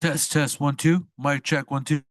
Test 1 2. Mic check 1 2.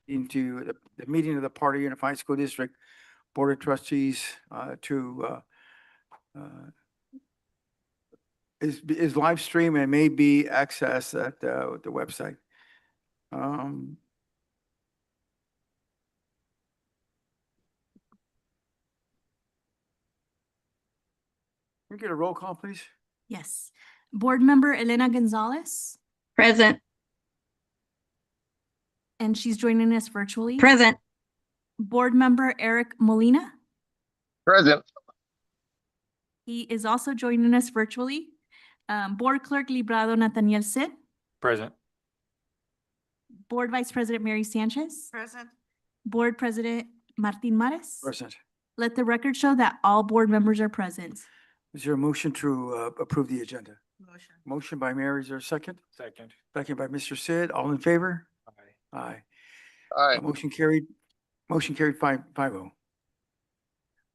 into the meeting of the Party Unified School District Board of Trustees is live stream and may be accessed at the website. Can we get a roll call, please? Yes. Board Member Elena Gonzalez, Present. and she's joining us virtually. Present. Board Member Eric Molina, Present. he is also joining us virtually. Board Clerk Librado Nathaniel Cid, Present. Board Vice President Mary Sanchez, Present. Board President Martin Mares. Present. Let the record show that all board members are present. Is there a motion to approve the agenda? Motion. Motion by Mary, is there a second? Second. Second by Mr. Sid. All in favor? Aye. Aye. Aye. Motion carried. Motion carried 5-0.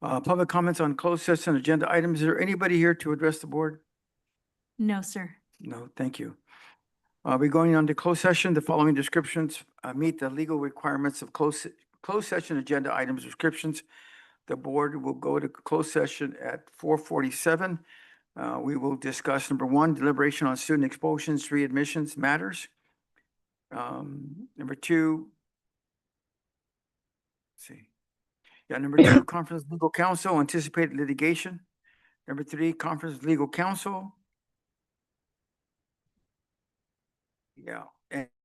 Public comments on closed session agenda items. Is there anybody here to address the board? No, sir. No, thank you. We're going on to closed session. The following descriptions meet the legal requirements of closed session agenda items descriptions. The board will go to closed session at 4:47. We will discuss number one, deliberation on student expulsions, readmissions matters. Number two, let's see. Yeah, number two, conference of legal counsel, anticipated litigation. Number three, conference of legal counsel. Yeah,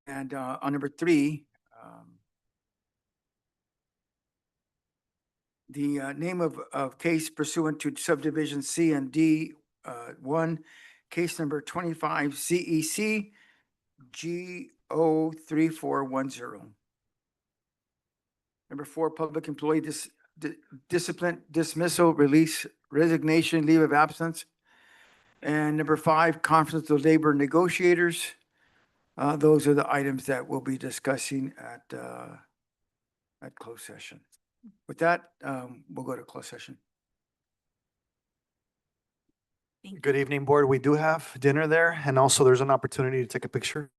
and on number three, the name of case pursuant to subdivision C and D, one, case number 25 CEC GO3410. Number four, public employee discipline, dismissal, release, resignation, leave of absence. And number five, conference of labor negotiators. Those are the items that we'll be discussing at closed session. With that, we'll go to closed session. Thank you. Good evening, board. We do have dinner there, and also there's an opportunity to take a picture.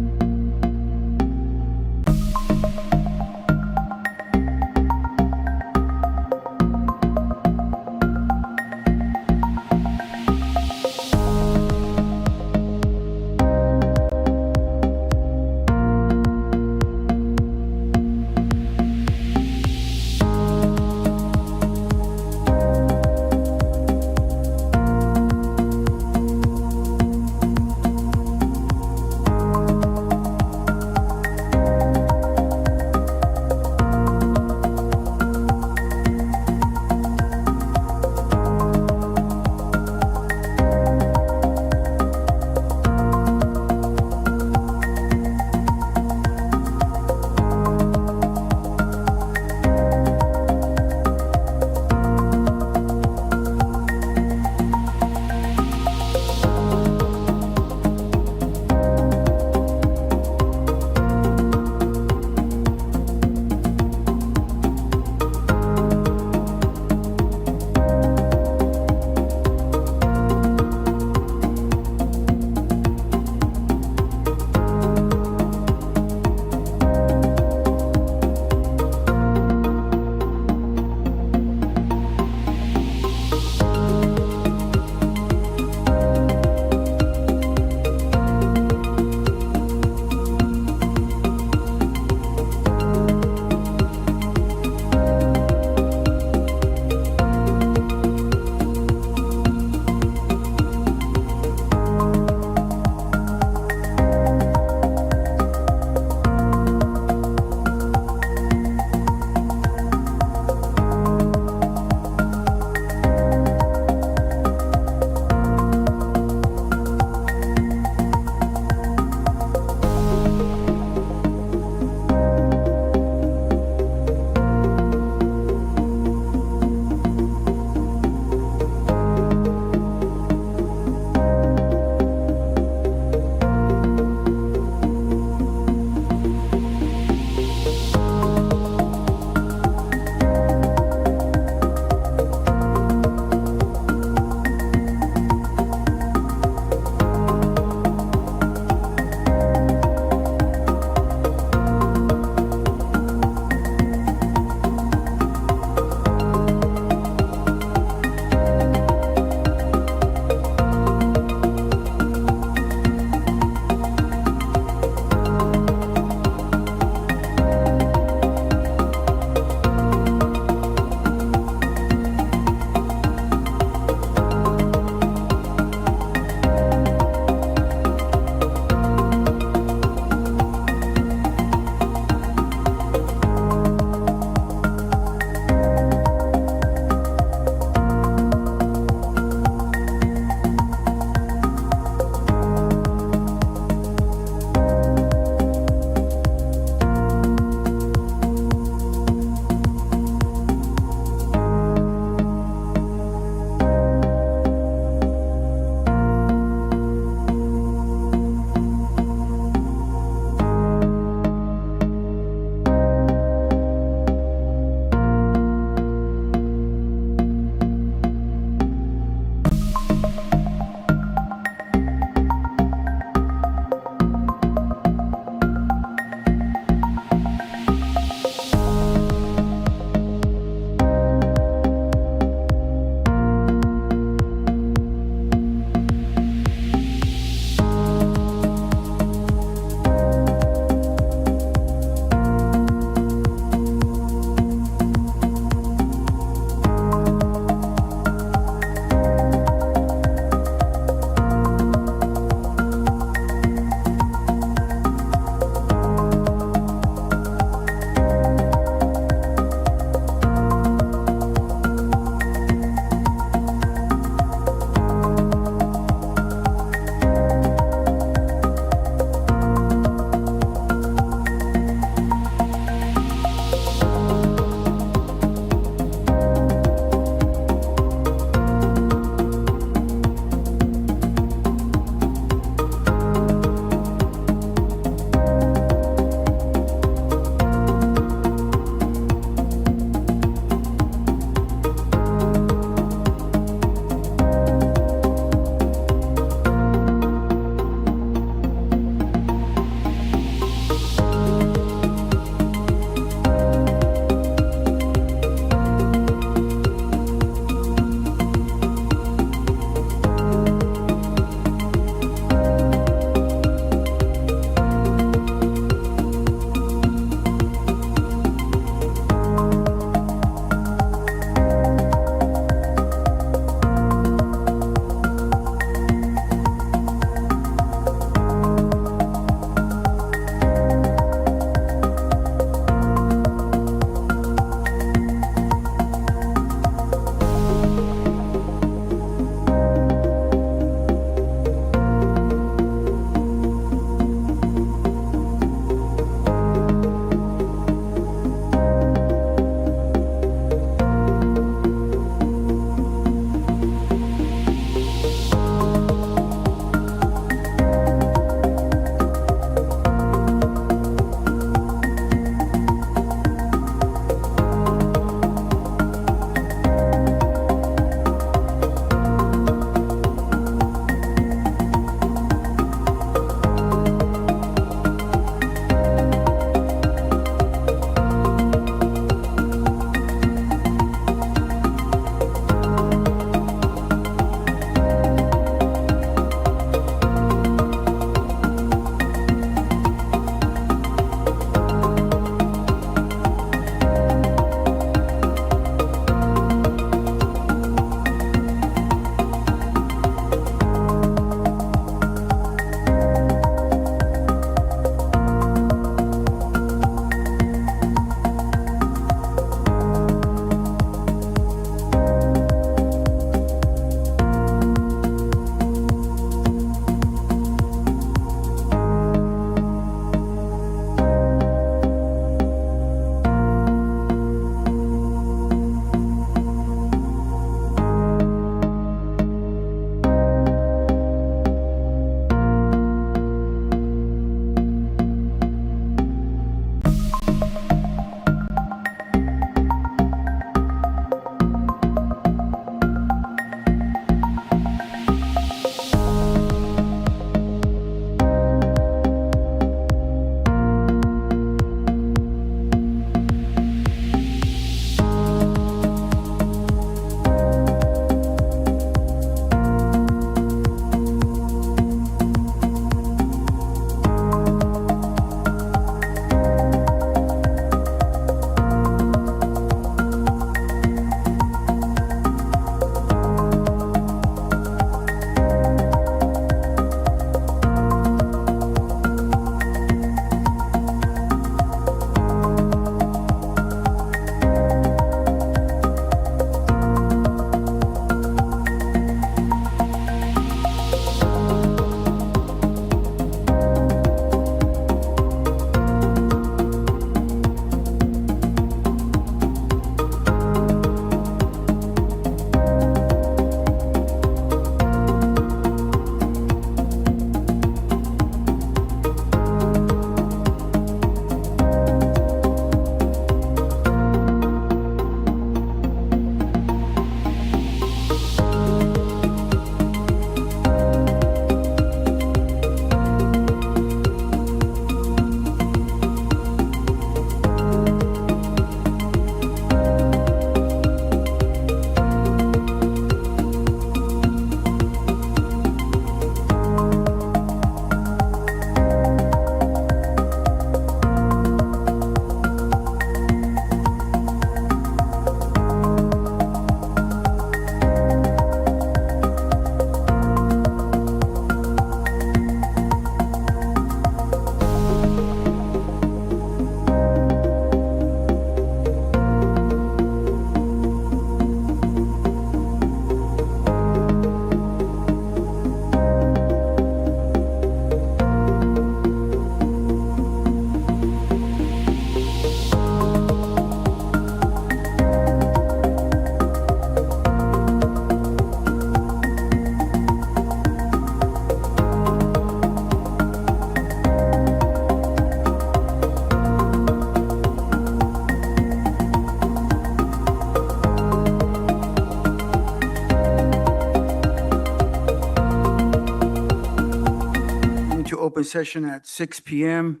open session at 6 PM.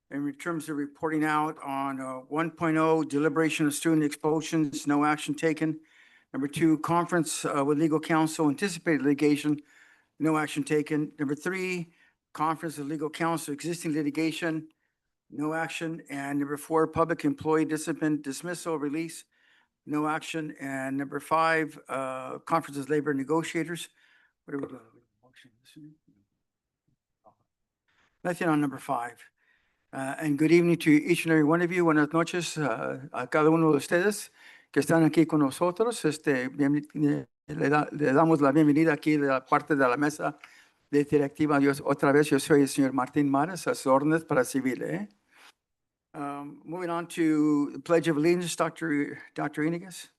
In terms of reporting out on 1.0 deliberation of student expulsions, no action taken. Number 2, conference with legal counsel, anticipated litigation, no action taken. Number 3, conference with legal counsel, existing litigation, no action. And number 4, public employee discipline, dismissal, release, no action. And number 5, conference with labor negotiators. What are we doing? Nothing on number 5. And good evening to each and every one of you. Buenas noches a cada uno de ustedes que están aquí con nosotros. Le damos la bienvenida aquí de la parte de la mesa de directiva. Otra vez, yo soy el señor Martín Mares, a sus órdenes para servirle. Moving on to the Pledge of Allegiance, Dr. Inigas.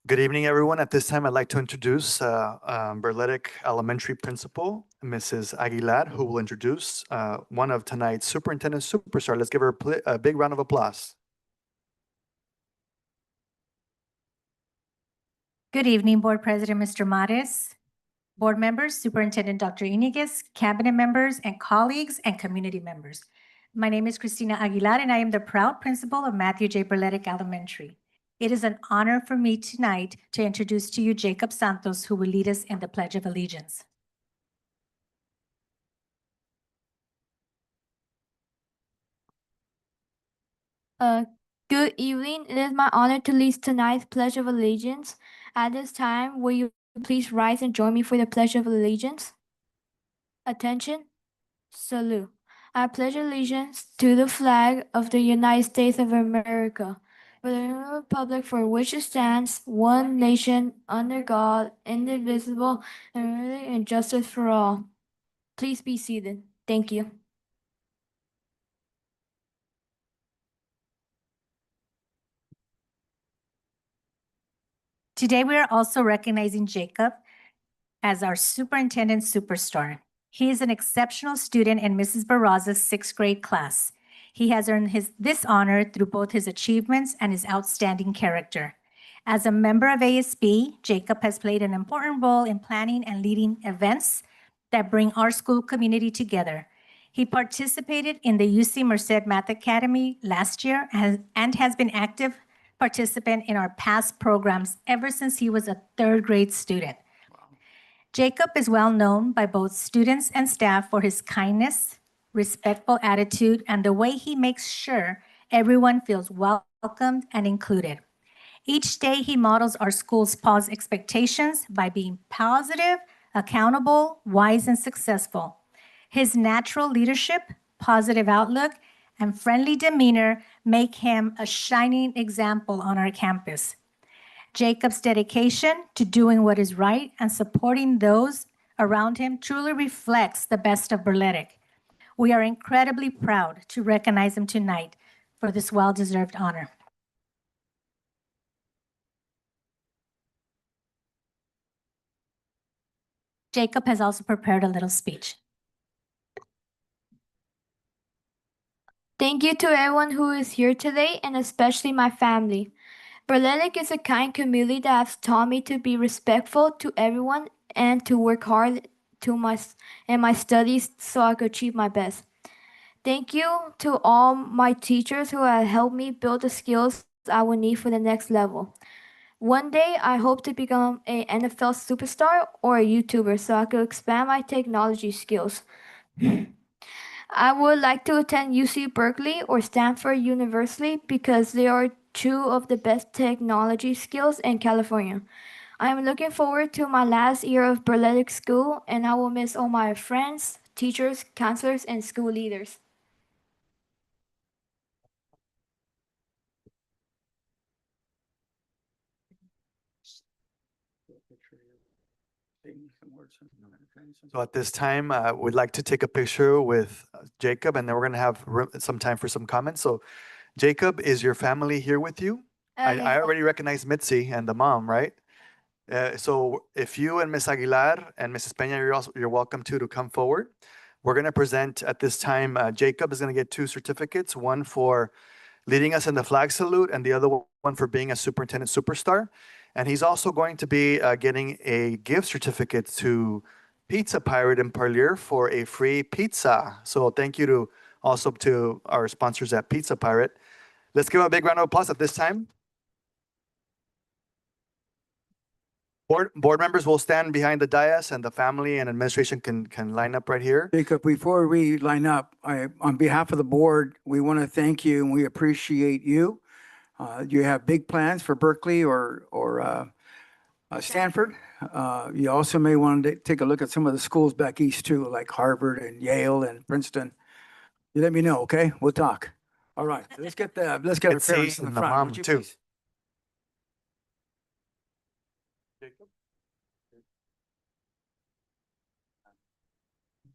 Good evening, everyone. At this time, I'd like to introduce Berletic Elementary Principal, Mrs. Aguilar, who will introduce one of tonight's superintendent superstar. Let's give her a big round of applause. Good evening, Board President Mr. Mares, board members, Superintendent Dr. Inigas, cabinet members, and colleagues and community members. My name is Cristina Aguilar, and I am the proud principal of Matthew J. Berletic Elementary. It is an honor for me tonight to introduce to you Jacob Santos, who will lead us in the Pledge of Allegiance. Good evening. It is my honor to lead tonight's Pledge of Allegiance. At this time, will you please rise and join me for the Pledge of Allegiance? Attention. Salute. I pledge allegiance to the flag of the United States of America, for the republic for which it stands, one nation, under God, indivisible, and justice for all. Please be seated. Thank you. Today, we are also recognizing Jacob as our superintendent superstar. He is an exceptional student in Mrs. Barraza's 6th grade class. He has earned this honor through both his achievements and his outstanding character. As a member of ASB, Jacob has played an important role in planning and leading events that bring our school community together. He participated in the UC Merced Math Academy last year and has been active participant in our past programs ever since he was a 3rd grade student. Jacob is well known by both students and staff for his kindness, respectful attitude, and the way he makes sure everyone feels welcomed and included. Each day, he models our school's PAWS expectations by being positive, accountable, wise, and successful. His natural leadership, positive outlook, and friendly demeanor make him a shining example on our campus. Jacob's dedication to doing what is right and supporting those around him truly reflects the best of Berletic. We are incredibly proud to recognize him tonight for this well-deserved honor. Jacob has also prepared a little speech. Thank you to everyone who is here today, and especially my family. Berletic is a kind community that has taught me to be respectful to everyone and to work hard in my studies so I could achieve my best. Thank you to all my teachers who have helped me build the skills I will need for the next level. One day, I hope to become an NFL superstar or a YouTuber so I could expand my technology skills. I would like to attend UC Berkeley or Stanford University because they are 2 of the best technology skills in California. I am looking forward to my last year of Berletic School, and I will miss all my friends, teachers, counselors, and school leaders. So at this time, we'd like to take a picture with Jacob, and then we're going to have some time for some comments. So Jacob, is your family here with you? I already recognize Mitzi and the mom, right? So if you and Miss Aguilar and Mrs. Peña, you're welcome to come forward. We're going to present at this time, Jacob is going to get 2 certificates, one for leading us in the flag salute and the other one for being a superintendent superstar. And he's also going to be getting a gift certificate to Pizza Pirate in Parlier for a free pizza. So thank you to also to our sponsors at Pizza Pirate. Let's give them a big round of applause at this time. Board members will stand behind the dais and the family and administration can line up right here. Jacob, before we line up, on behalf of the board, we want to thank you and we appreciate you. You have big plans for Berkeley or Stanford. You also may want to take a look at some of the schools back east too, like Harvard and Yale and Princeton. You let me know, okay? We'll talk. All right, let's get our Let's parents see, in the and the front, mom, would you too. please?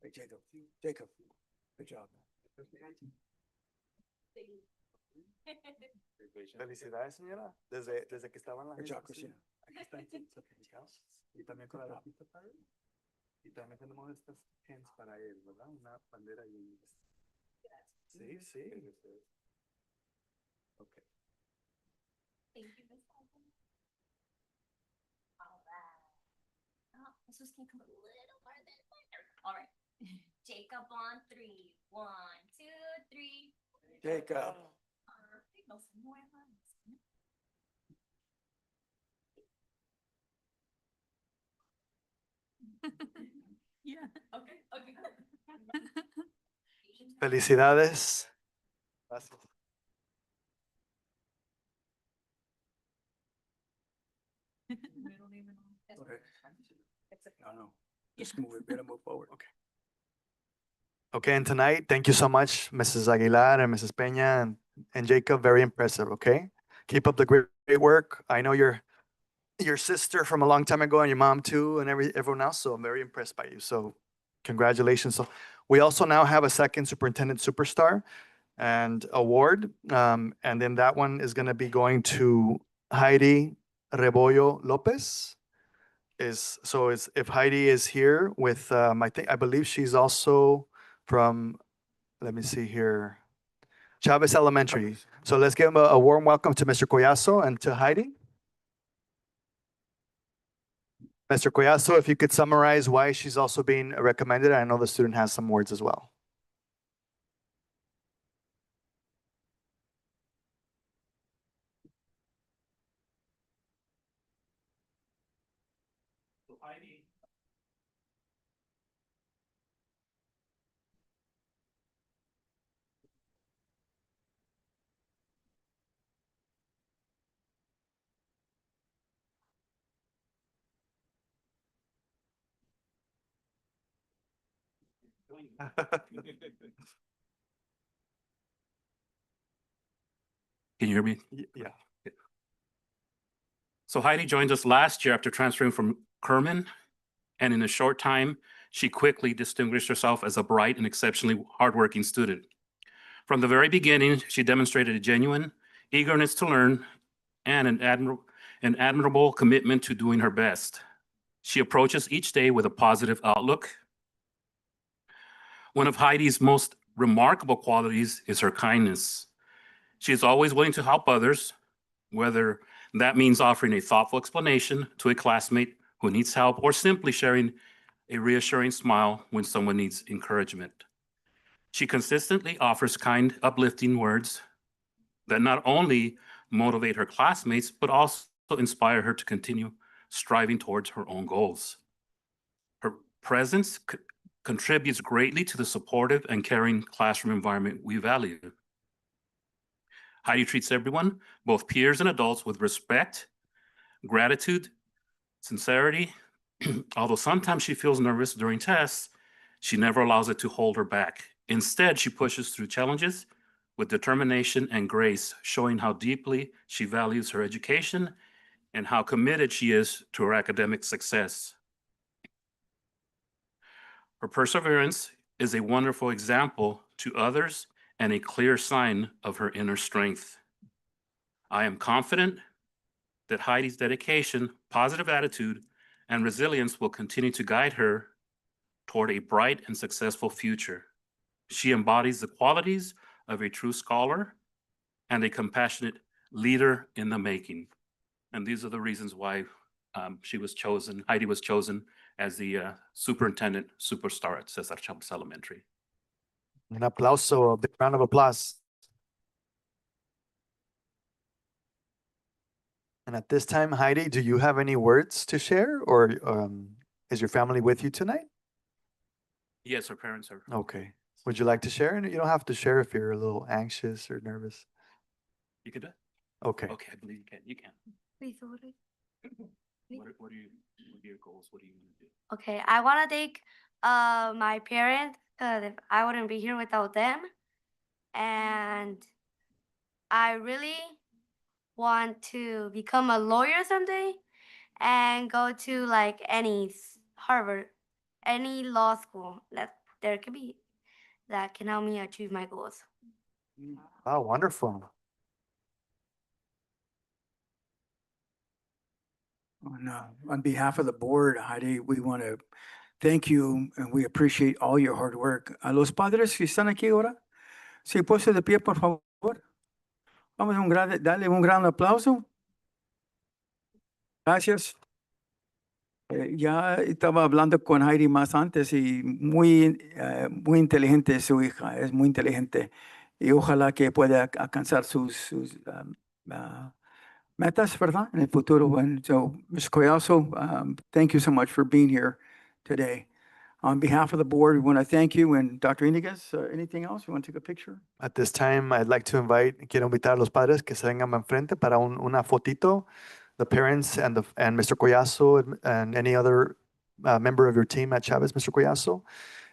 Hey, Jacob, good job. Felicidades, señora. Desde que estaba en la Good job, agencia, sí. Christina. Aquí está el certificado. Y también con la Pizza Pirate. Y también tenemos estas pins para él, ¿verdad? Una bandera y un... Sí, sí. Okay. Thank you, Ms. Alvin. All right. Oh, this was gonna come a little farther. All right. Jacob on 3. 1, 2, 3. Jacob. Perfect. No se muevan. Yeah. Okay, okay. Felicidades. Gracias. Okay. No. Just move it, better move forward. Okay. Okay, and tonight, thank you so much, Mrs. Aguilar and Mrs. Peña and Jacob. Very impressive, okay? Keep up the great work. I know your sister from a long time ago and your mom too and everyone else, so I'm very impressed by you. So congratulations. So we also now have a second Superintendent Superstar and award. And then that one is gonna be going to Heidi Rebollo Lopez. If Heidi is here with, I believe she's also from, let me see here, Chavez Elementary. So let's give them a warm welcome to Mr. Collazo and to Heidi. Mr. Collazo, if you could summarize why she's also being recommended. I know the student has some words as well. Can you hear me? Yeah. So Heidi joined us last year after transferring from Kerman, and in a short time, she quickly distinguished herself as a bright and exceptionally hardworking student. From the very beginning, she demonstrated a genuine eagerness to learn and an admirable commitment to doing her best. She approaches each day with a positive outlook. One of Heidi's most remarkable qualities is her kindness. She is always willing to help others, whether that means offering a thoughtful explanation to a classmate who needs help or simply sharing a reassuring smile when someone needs encouragement. She consistently offers kind, uplifting words that not only motivate her classmates, but also inspire her to continue striving towards her own goals. Her presence contributes greatly to the supportive and caring classroom environment we value. Heidi treats everyone, both peers and adults, with respect, gratitude, sincerity. Although sometimes she feels nervous during tests, she never allows it to hold her back. Instead, she pushes through challenges with determination and grace, showing how deeply she values her education and how committed she is to her academic success. Her perseverance is a wonderful example to others and a clear sign of her inner strength. I am confident that Heidi's dedication, positive attitude, and resilience will continue to guide her toward a bright and successful future. She embodies the qualities of a true scholar and a compassionate leader in the making. And these are the reasons why Heidi was chosen as the superintendent superstar at Cesar Chavez Elementary. Un aplauso, a big round of applause. And at this time, Heidi, do you have any words to share, or is your family with you tonight? Yes, her parents are. Okay. Would you like to share? And you don't have to share if you're a little anxious or nervous. You can do it? Okay. Okay, I believe you can. You can. What are your goals? What are you going to do? Okay, I want to thank my parents because I wouldn't be here without them. And I really want to become a lawyer someday and go to like any Harvard, any law school that there could be that can help me achieve my goals. Wow, wonderful. On behalf of the board, Heidi, we want to thank you and we appreciate all your hard work. A los padres que están aquí ahora, si puesto de pie, por favor. Vamos a darle un gran aplauso. Gracias. Ya estaba hablando con Heidi más antes y muy inteligente su hija, es muy inteligente. Y ojalá que pueda alcanzar sus metas, ¿verdad? En el futuro. And so, Ms. Collazo, thank you so much for being here today. On behalf of the board, we want to thank you. And Dr. Iniguez, anything else? You want to take a picture? At this time, I'd like to quiero invitar a los padres que se vengan enfrente para una fotito. The parents and Mr. Collazo and any other member of your team at Chavez, Mr. Collazo.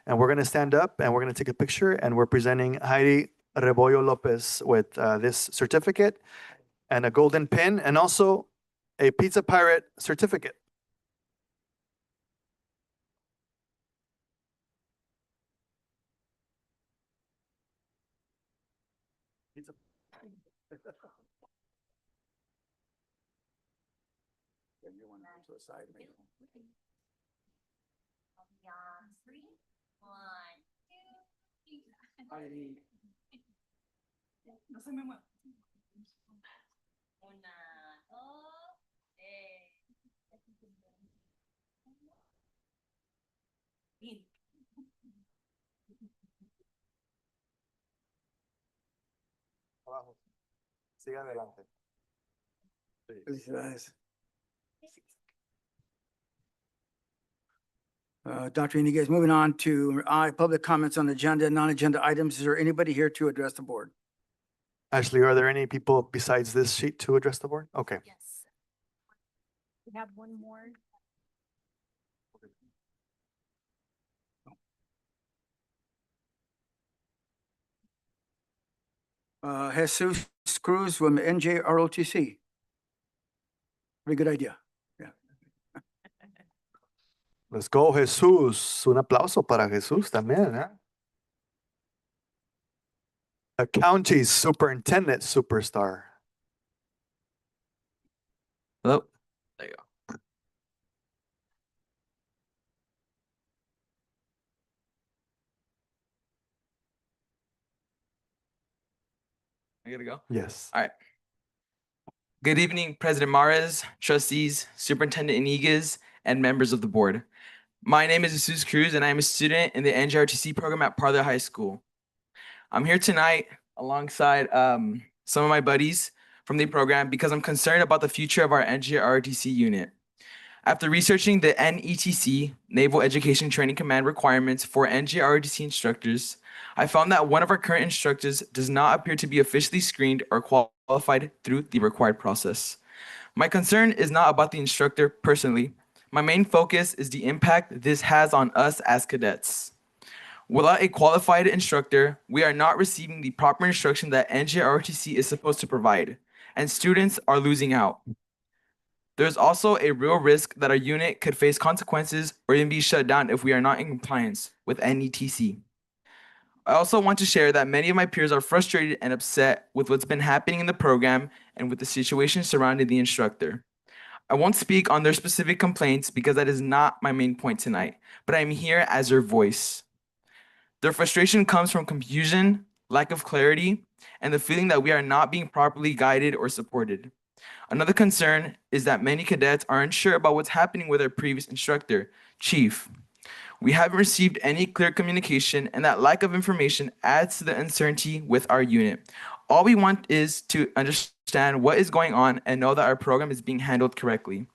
And we're going to stand up and we're going to take a picture, and we're presenting Heidi Rebollo Lopez with this certificate and a golden pin and also a Pizza Pirate certificate. No se me mueva. Una, dos, Bien. Abajo. Siga adelante. Felicidades. Dr. Iniguez, moving on to public comments on agenda, non-agenda items. Is there anybody here to address the board? Ashley, are there any people besides this sheet to address the board? Okay. Yes. We have one more. Jesus Cruz from NJROTC. Very good idea. Let's go, Jesús. Un aplauso para Jesús también, ¿eh? A county superintendent superstar. Hello. There you go. I gotta go. Yes. All right. Good evening, President Mares, trustees, Superintendent Iniguez, and members of the board. My name is Jesus Cruz, and I am a student in the NJRTC program at Parlor High School. I'm here tonight alongside some of my buddies from the program because I'm concerned about the future of our NJRTC unit. After researching the NETC, Naval Education Training Command requirements for NJRTC instructors, I found that one of our current instructors does not appear to be officially screened or qualified through the required process. My concern is not about the instructor personally. My main focus is the impact this has on us as cadets. Without a qualified instructor, we are not receiving the proper instruction that NJRTC is supposed to provide, and students are losing out. There's also a real risk that our unit could face consequences or even be shut down if we are not in compliance with NETC. I also want to share that many of my peers are frustrated and upset with what's been happening in the program and with the situation surrounding the instructor. I won't speak on their specific complaints because that is not my main point tonight, but I'm here as their voice. Their frustration comes from confusion, lack of clarity, and the feeling that we are not being properly guided or supported. Another concern is that many cadets are unsure about what's happening with their previous instructor, Chief. We haven't received any clear communication, and that lack of information adds to the uncertainty with our unit. All we want is to understand what is going on and know that our program is being handled correctly.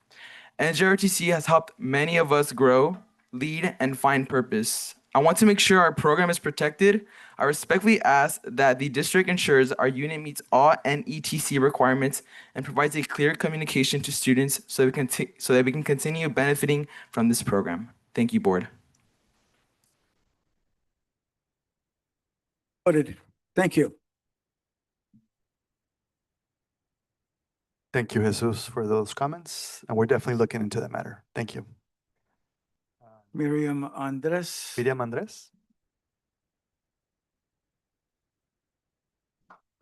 NJRTC has helped many of us grow, lead, and find purpose. I want to make sure our program is protected. I respectfully ask that the district ensures our unit meets all NETC requirements and provides a clear communication to students so that we can continue benefiting from this program. Thank you, board. Noted. Thank you. Thank you, Jesus, for those comments. And we're definitely looking into that matter. Thank you. Miriam Andres. Miriam Andrés.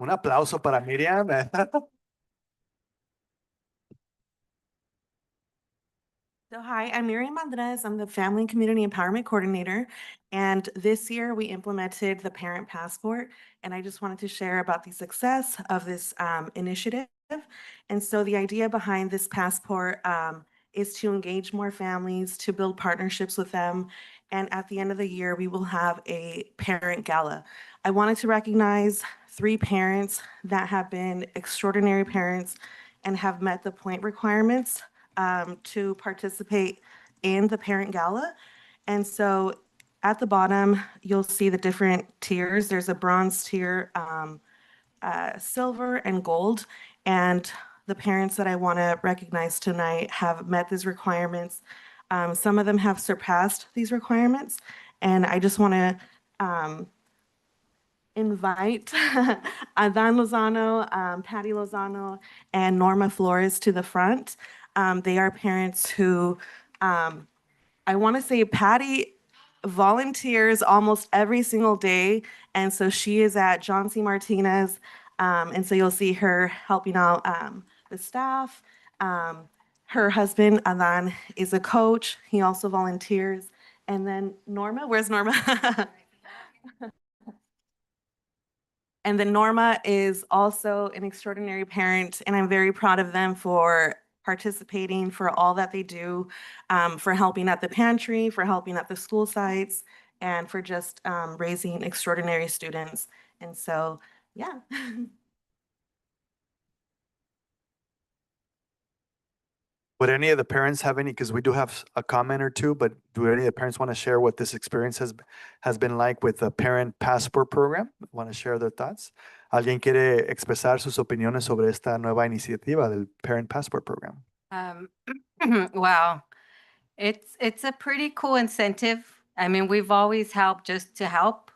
Un aplauso para Miriam. So hi, I'm Miriam Andres. I'm the Family and Community Empowerment Coordinator. And this year we implemented the Parent Passport. And I just wanted to share about the success of this initiative. And so the idea behind this passport is to engage more families, to build partnerships with them. And at the end of the year, we will have a parent gala. I wanted to recognize 3 parents that have been extraordinary parents and have met the point requirements to participate in the parent gala. And so at the bottom, you'll see the different tiers. There's a bronze tier, silver, and gold. And the parents that I want to recognize tonight have met these requirements. Some of them have surpassed these requirements. And I just want to invite Adan Lozano, Patty Lozano, and Norma Flores to the front. They are parents who, I want to say Patty volunteers almost every single day. And so she is at John C. Martinez. And so you'll see her helping out the staff. Her husband, Adan, is a coach. He also volunteers. And then Norma, where's Norma? And then Norma is also an extraordinary parent, and I'm very proud of them for participating, for all that they do, for helping at the pantry, for helping at the school sites, and for just raising extraordinary students. And so, yeah. Would any of the parents have any, because we do have a comment or two, but do any of the parents want to share what this experience has been like with the Parent Passport Program? Want to share their thoughts? ¿Alguien quiere expresar sus opiniones sobre esta nueva iniciativa del Parent Passport Program? Wow, it's a pretty cool incentive. I mean, we've always helped just to help,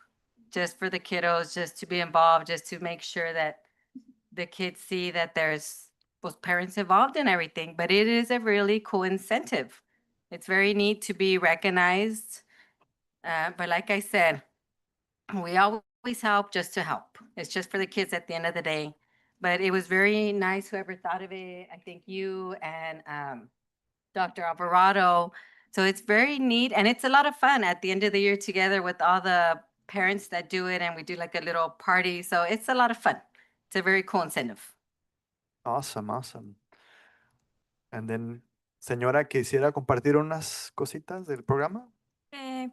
just for the kiddos, just to be involved, just to make sure that the kids see that there's parents involved in everything, but it is a really cool incentive. It's very neat to be recognized. But like I said, we always help just to help. It's just for the kids at the end of the day. But it was very nice, whoever thought of it. I think you and Dr. Alvarado. So it's very neat, and it's a lot of fun at the end of the year together with all the parents that do it, and we do like a little party. So it's a lot of fun. It's a very cool incentive. Awesome, awesome. And then, señora, quisiera compartir unas cositas del programa.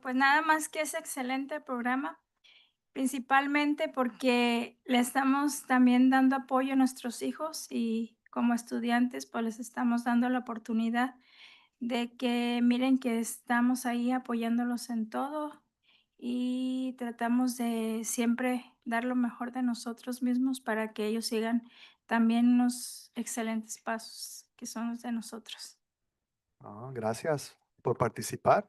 Pues nada más que es excelente programa, principalmente porque le estamos también dando apoyo a nuestros hijos y como estudiantes pues les estamos dando la oportunidad de que miren que estamos ahí apoyándolos en todo y tratamos de siempre dar lo mejor de nosotros mismos para que ellos sigan también unos excelentes pasos que son los de nosotros. Gracias por participar.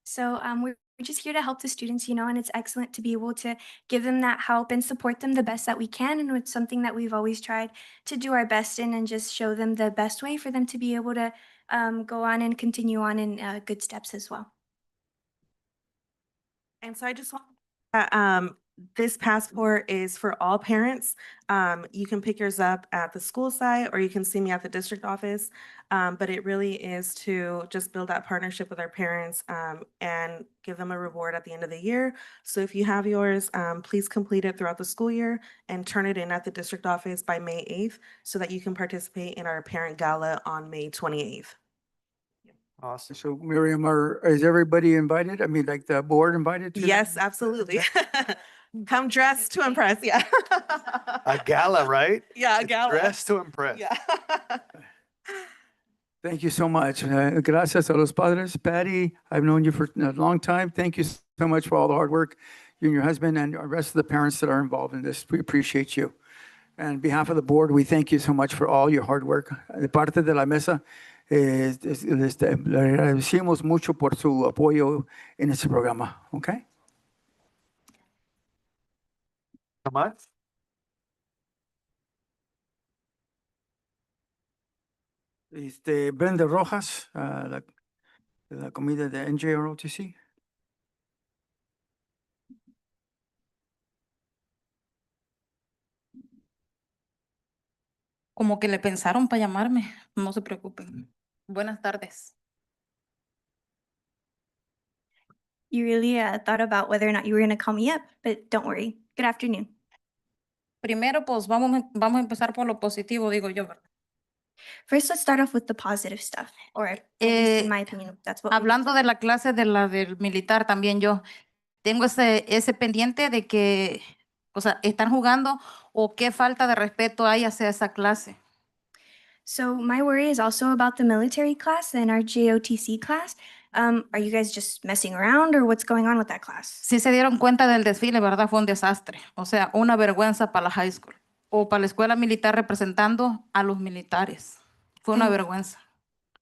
So we're just here to help the students, and it's excellent to be able to give them that help and support them the best that we can. And it's something that we've always tried to do our best in and just show them the best way for them to be able to go on and continue on in good steps as well. And so I just want This passport is for all parents. You can pick yours up at the school site or you can see me at the district office. But it really is to just build that partnership with our parents and give them a reward at the end of the year. So if you have yours, please complete it throughout the school year and turn it in at the district office by May 8th so that you can participate in our parent gala on May 28th. Awesome. So Miriam, is everybody invited? I mean, like the board invited to? Yes, absolutely. Come dressed to impress. Yeah. A gala, right? Yeah, a It's gala. dressed to impress. Yeah. Thank you so much. Gracias a los padres. Patty, I've known you for a long time. Thank you so much for all the hard work, you and your husband and the rest of the parents that are involved in this. We appreciate you. And on behalf of the board, we thank you so much for all your hard work. De parte de la mesa, le agradecemos mucho por su apoyo en este programa. Okay? How much? Brenda Rojas, la comida de NJROTC. Como que le pensaron para llamarme, no se preocupen. Buenas tardes. You really thought about whether or not you were going to call me up, but don't worry. Good afternoon. Primero, pues vamos a empezar por lo positivo, digo yo, ¿verdad? First, let's start off with the positive stuff, or at least in my opinion, that's what we need Hablando de la clase de la del militar, también yo tengo ese pendiente de que, o sea, están jugando o qué falta de respeto hay hacia esa clase. So my worry is also about the military class and our JOTC class. Are you guys just messing around or what's going on with that class? Sí se dieron cuenta del desfile, ¿verdad? Fue un desastre. O sea, una vergüenza para la high school o para la escuela militar representando a los militares. Fue una vergüenza.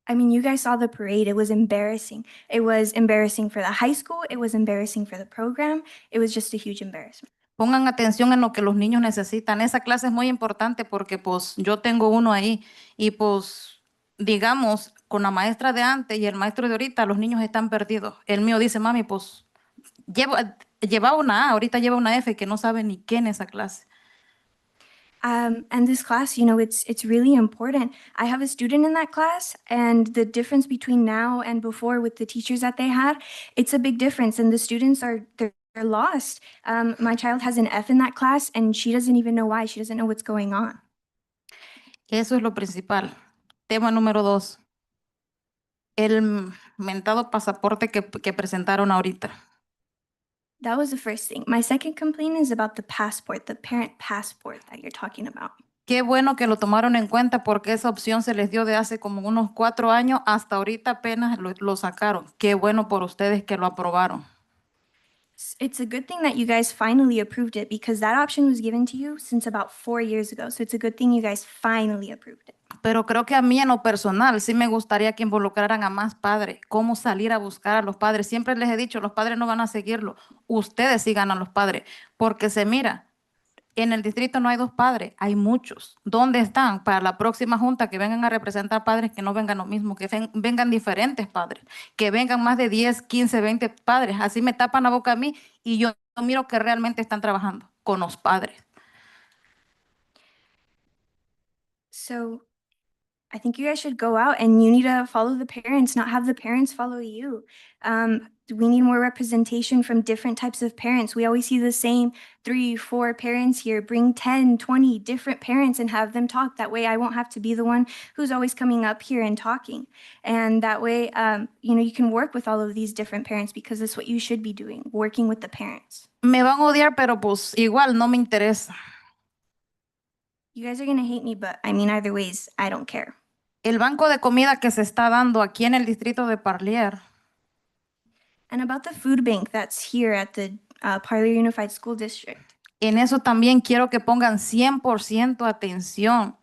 I mean, you guys saw the parade. It was embarrassing. It was embarrassing for the high school. It was embarrassing for the program. It was just a huge embarrassment. Pongan atención en lo que los niños necesitan. Esa clase es muy importante porque pues yo tengo uno ahí y pues digamos con la maestra de antes y el maestro de ahorita los niños están perdidos. El mío dice, mami, pues lleva una A, ahorita lleva una F que no sabe ni qué en esa clase. And this class, you know, it's really important. I have a student in that class, and the difference between now and before with the teachers that they had, it's a big difference. And the students they're lost. My child has an F in that class, and she doesn't even know why. She doesn't know what's going on. Eso es lo principal. Tema número 2. El mentado pasaporte que presentaron ahorita. That was the first thing. My second complaint is about the passport, the parent passport that you're talking about. Qué bueno que lo tomaron en cuenta porque esa opción se les dio de hace como unos 4 años, hasta ahorita apenas lo sacaron. Qué bueno por ustedes que lo aprobaron. It's a good thing that you guys finally approved it because that option was given to you since about 4 years ago. So it's a good thing you guys finally approved it. Pero creo que a mí en lo personal sí me gustaría que involucraran a más padres, cómo salir a buscar a los padres. Siempre les he dicho, los padres no van a seguirlo, ustedes sigan a los padres, porque se mira, en el distrito no hay 2 padres, hay muchos. ¿Dónde están? Para la próxima junta que vengan a representar padres, que no vengan lo mismo, que vengan diferentes padres, que vengan más de 10, 15, 20 padres. Así me tapan la boca a mí y yo miro que realmente están trabajando con los padres. So I think you guys should go out and you need to follow the parents, not have the parents follow you. We need more representation from different types of parents. We always see the same 3, 4 parents here. Bring 10, 20 different parents and have them talk. That way I won't have to be the one who's always coming up here and talking. And that way, you know, you can work with all of these different parents because that's what you should be doing, working with the parents. Me van a odiar, pero pues igual no me interesa. You guys are going to hate me, but I mean, either ways, I don't care. El banco de comida que se está dando aquí en el distrito de Parlier. And about the food bank that's here at the Parlier Unified School District. En eso también quiero que pongan 100% atención.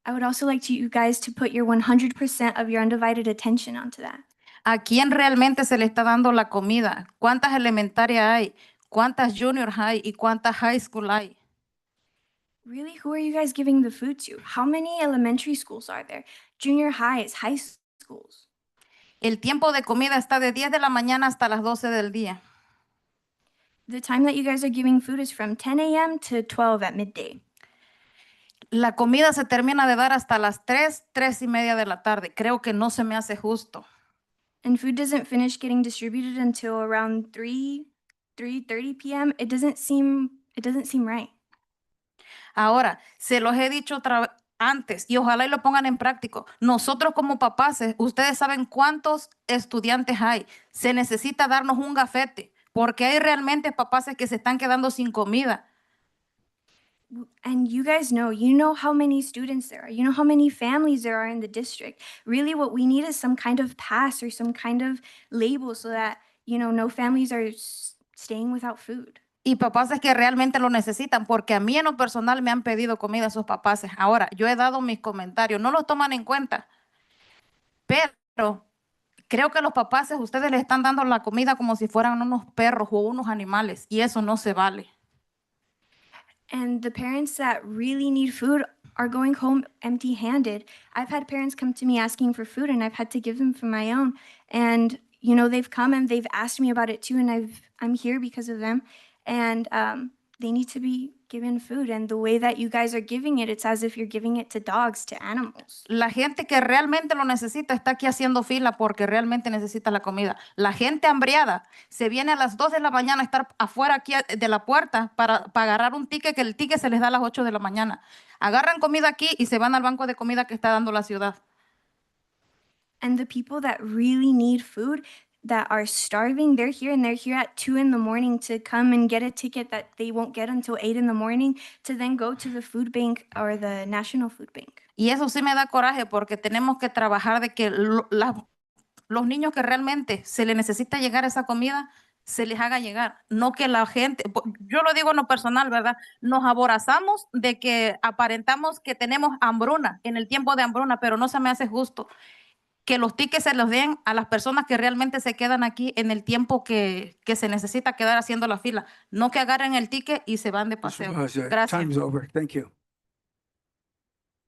I would also like you guys to put your 100% of your undivided attention onto that. ¿A quién realmente se le está dando la comida? ¿Cuántas elementarias hay? ¿Cuántas junior high y cuántas high school hay? Really, who are you guys giving the food to? How many elementary schools are there? Junior highs, high schools. El tiempo de comida está de 10 de la mañana hasta las 12 del día. The time that you guys are giving food is from 10 a.m. to 12 at midday. La comida se termina de dar hasta las 3:30 de la tarde. Creo que no se me hace justo. And food doesn't finish getting distributed until around 3:30 p.m. It doesn't seem right. Ahora, se los he dicho antes y ojalá y lo pongan en práctico. Nosotros como papás, ustedes saben cuántos estudiantes hay. Se necesita darnos un gafete porque hay realmente papás que se están quedando sin comida. And you guys know, how many students there are. You know how many families there are in the district. Really what we need is some kind of pass or some kind of label so that, no families are staying without food. Y papás que realmente lo necesitan, porque a mí en lo personal me han pedido comida esos papás. Ahora, yo he dado mis comentarios, no los toman en cuenta, pero creo que los papás, ustedes les están dando la comida como si fueran unos perros o unos animales, y eso no se vale. And the parents that really need food are going home empty-handed. I've had parents come to me asking for food, and I've had to give them from my own. And, they've come and they've asked me about it too, and I'm here because of them. And they need to be given food. And the way that you guys are giving it, it's as if you're giving it to dogs, to animals. La gente que realmente lo necesita está aquí haciendo fila porque realmente necesita la comida. La gente hambriada se viene a las 2 de la mañana a estar afuera aquí de la puerta para agarrar un ticket, que el ticket se les da a las 8 de la mañana. Agarran comida aquí y se van al banco de comida que está dando la ciudad. And the people that really need food, that are starving, they're here, and they're here at 2 a.m. to come and get a ticket that they won't get until 8 a.m. to then go to the food bank or the National Food Bank. Y eso sí me da coraje porque tenemos que trabajar de que los niños que realmente se les necesita llegar esa comida, se les haga llegar. No que la gente, yo lo digo en lo personal, ¿verdad? Nos aborazamos de que aparentamos que tenemos hambruna en el tiempo de hambruna, pero no se me hace justo que los tickets se los den a las personas que realmente se quedan aquí en el tiempo que se necesita quedar haciendo la fila. No que agarren el ticket y se van de paseo. Gracias. Time's over. Thank you.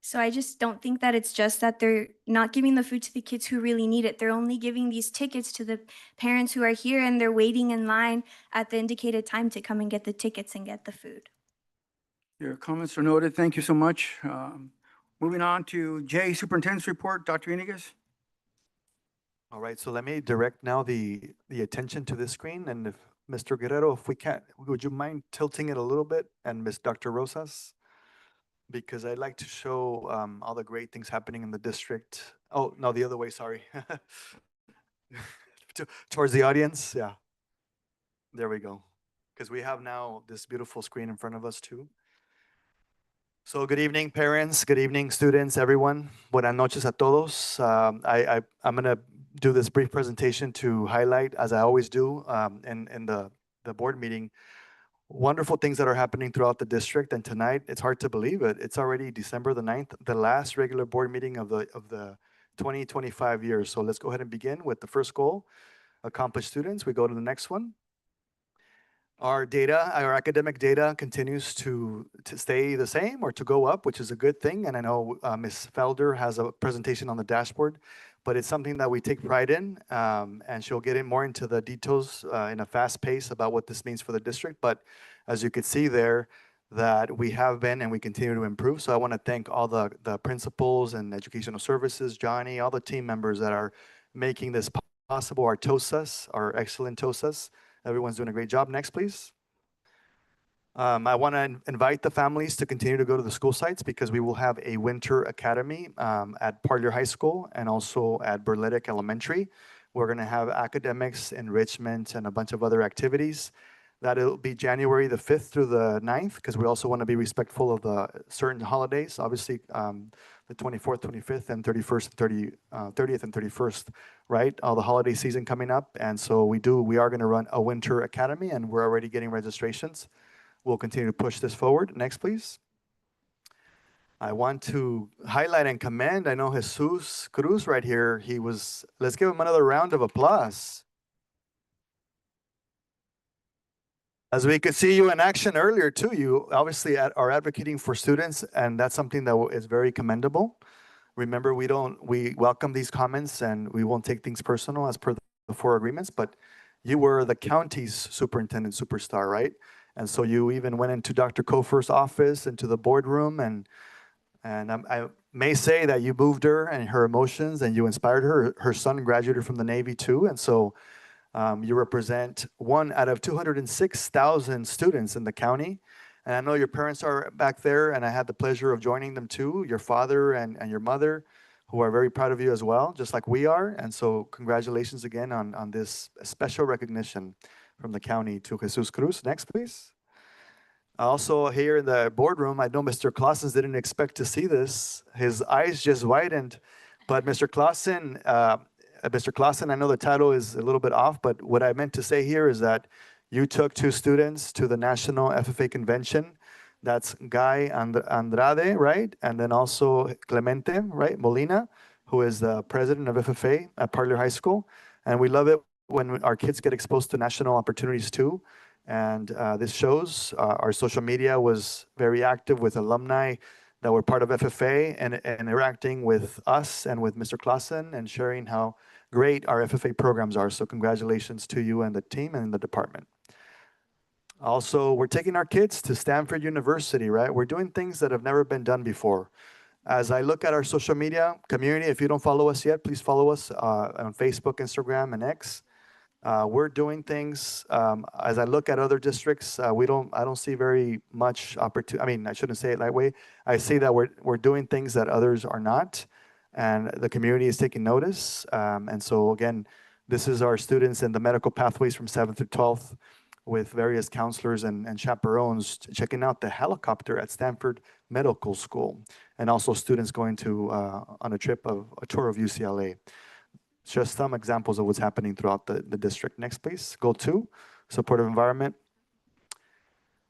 So I just don't think that it's just that they're not giving the food to the kids who really need it. They're only giving these tickets to the parents who are here, and they're waiting in line at the indicated time to come and get the tickets and get the food. Your comments are noted. Thank you so much. Moving on to J, Superintendent's Report. Dr. Inigas. All right, so let me direct now the attention to this screen, and if Mr. Guerrero, if we can, would you mind tilting it a little bit, and Ms. Dr. Rosas? Because I'd like to show all the great things happening in the district. Oh, no, the other way, sorry. Towards the audience, yeah. There we go. Because we have now this beautiful screen in front of us too. So good evening, parents. Good evening, students, everyone. Buenas noches a todos. I'm going to do this brief presentation to highlight, as I always do in the board meeting, wonderful things that are happening throughout the district. And tonight, it's hard to believe it. It's already December the 9th, the last regular board meeting of the 2025 years. So let's go ahead and begin with the first goal, accomplished students. We go to the next one. Our data, our academic data continues to stay the same or to go up, which is a good thing. And I know Ms. Felder has a presentation on the dashboard, but it's something that we take pride in, and she'll get in more into the details in a fast pace about what this means for the district. But as you can see there, that we have been and we continue to improve. So I want to thank all the principals and educational services, Johnny, all the team members that are making this possible, our TOSAs, our excellent TOSAs. Everyone's doing a great job. Next, please. I want to invite the families to continue to go to the school sites because we will have a winter academy at Parlier High School and also at Burletic Elementary. We're going to have academics, enrichment, and a bunch of other activities. That'll be January the 5th through the 9th because we also want to be respectful of the certain holidays. Obviously, the 24th, 25th, and 31st, 30th, and 31st, right? All the holiday season coming up. And so we are going to run a winter academy, and we're already getting registrations. We'll continue to push this forward. Next, please. I want to highlight and commend, I know Jesus Cruz right here. Let's give him another round of applause. As we could see you in action earlier too, you obviously are advocating for students, and that's something that is very commendable. Remember, we welcome these comments and we won't take things personal as per the 4 agreements, but you were the county's superintendent superstar, right? And so you even went into Dr. Kofer's office, into the boardroom, and I may say that you moved her and her emotions, and you inspired her. Her son graduated from the Navy too, and so you represent one out of 206,000 students in the county. And I know your parents are back there, and I had the pleasure of joining them too, your father and your mother, who are very proud of you as well, just like we are. And so congratulations again on this special recognition from the county to Jesus Cruz. Next, please. Also here in the boardroom, I know Mr. Clausen didn't expect to see this. His eyes just widened. But Mr. Clausen, I know the title is a little bit off, but what I meant to say here is that you took 2 students to the National FFA Convention. That's Guy Andrade, right? And then also Clemente, right? Molina, who is the president of FFA at Parlier High School. And we love it when our kids get exposed to national opportunities too. And this shows our social media was very active with alumni that were part of FFA and interacting with us and with Mr. Clausen and sharing how great our FFA programs are. So congratulations to you and the team and the department. Also, we're taking our kids to Stanford University, right? We're doing things that have never been done before. As I look at our social media community, if you don't follow us yet, please follow us on Facebook, Instagram, and X. We're doing things, as I look at other districts, I don't see very much opportunity. I mean, I shouldn't say it that way. I see that we're doing things that others are not, and the community is taking notice. And so again, this is our students in the medical pathways from 7th through 12th with various counselors and chaperones checking out the helicopter at Stanford Medical School, and also students going to on a tour of UCLA. Just some examples of what's happening throughout the district. Next, please. Goal 2, supportive environment.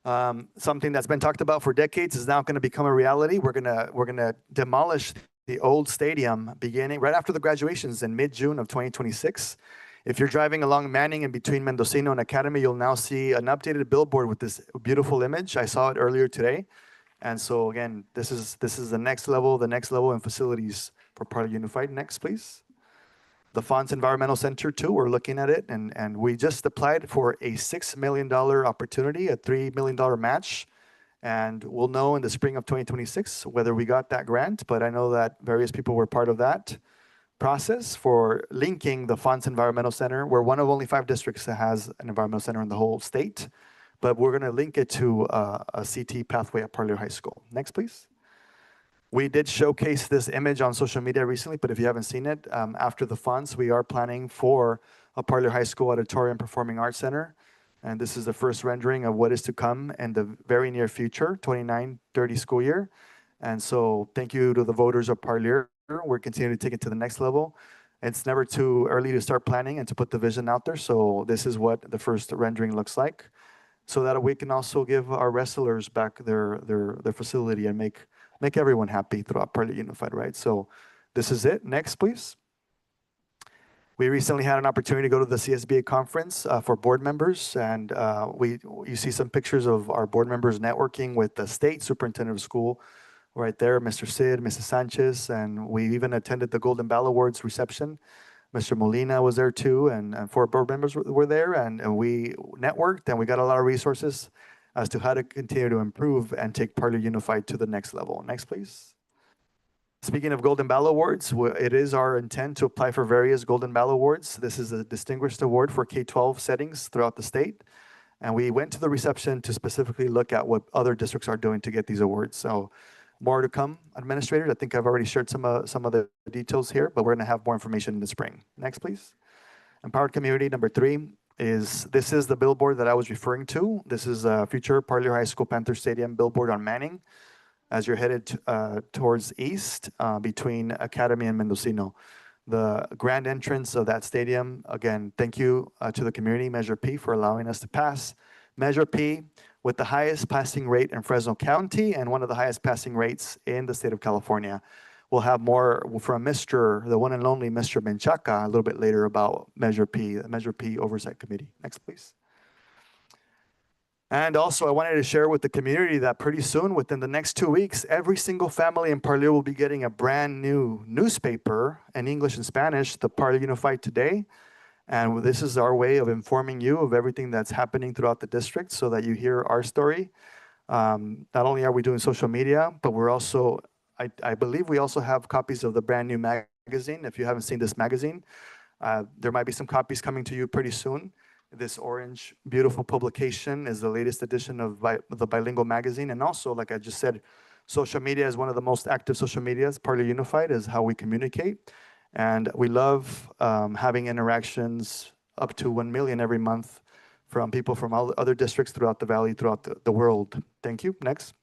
Something that's been talked about for decades is now going to become a reality. We're gonna demolish the old stadium beginning right after the graduations in mid-June of 2026. If you're driving along Manning and between Mendocino and Academy, you'll now see an updated billboard with this beautiful image. I saw it earlier today. And so again, this is the next level in facilities for Parlier Unified. Next, please. The Fonts Environmental Center too, we're looking at it, and we just applied for a $6 million opportunity, a $3 million match, and we'll know in the spring of 2026 whether we got that grant, but I know that various people were part of that process for linking the Fonts Environmental Center. We're one of only 5 districts that has an environmental center in the whole state, but we're gonna link it to a CT pathway at Parlier High School. Next, please. We did showcase this image on social media recently, but if you haven't seen it, after the fonts, we are planning for a Parlier High School Auditorium Performing Arts Center. And this is the first rendering of what is to come in the very near future, 29-30 school year. And so thank you to the voters of Parlier. We're continuing to take it to the next level. It's never too early to start planning and to put the vision out there. So this is what the first rendering looks like, so that we can also give our wrestlers back their facility and make everyone happy throughout Parlier Unified, right? So this is it. Next, please. We recently had an opportunity to go to the CSBA conference for board members, and you see some pictures of our board members networking with the state superintendent of school right there, Mr. Sid, Mrs. Sanchez, and we even attended the Golden Bell Awards reception. Mr. Molina was there too, and 4 board members were there, and we networked, and we got a lot of resources as to how to continue to improve and take Parlier Unified to the next level. Next, please. Speaking of Golden Bell Awards, it is our intent to apply for various Golden Bell Awards. This is a distinguished award for K-12 settings throughout the state. And we went to the reception to specifically look at what other districts are doing to get these awards. So more to come, administrators. I think I've already shared some of the details here, but we're going to have more information in the spring. Next, please. Empowered Community, number 3. This is the billboard that I was referring to. This is a future Parlier High School Panther Stadium billboard on Manning as you're headed towards east between Academy and Mendocino. The grand entrance of that stadium, again, thank you to the community, Measure P, for allowing us to pass. Measure P with the highest passing rate in Fresno County and one of the highest passing rates in the state of California. We'll have more from the one and only Mr. Menchaca a little bit later about Measure P, the Measure P Oversight Committee. Next, please. And also, I wanted to share with the community that pretty soon, within the next 2 weeks, every single family in Parlier will be getting a brand new newspaper in English and Spanish, the Parlier Unified Today. And this is our way of informing you of everything that's happening throughout the district so that you hear our story. Not only are we doing social media, but we're also, I believe we also have copies of the brand new magazine. If you haven't seen this magazine, there might be some copies coming to you pretty soon. This orange, beautiful publication is the latest edition of the Bilingual magazine. And also, like I just said, social media is one of the most active social medias. Parlor Unified is how we communicate. And we love having interactions up to 1 million every month from people from all other districts throughout the valley, throughout the world. Thank you. Next.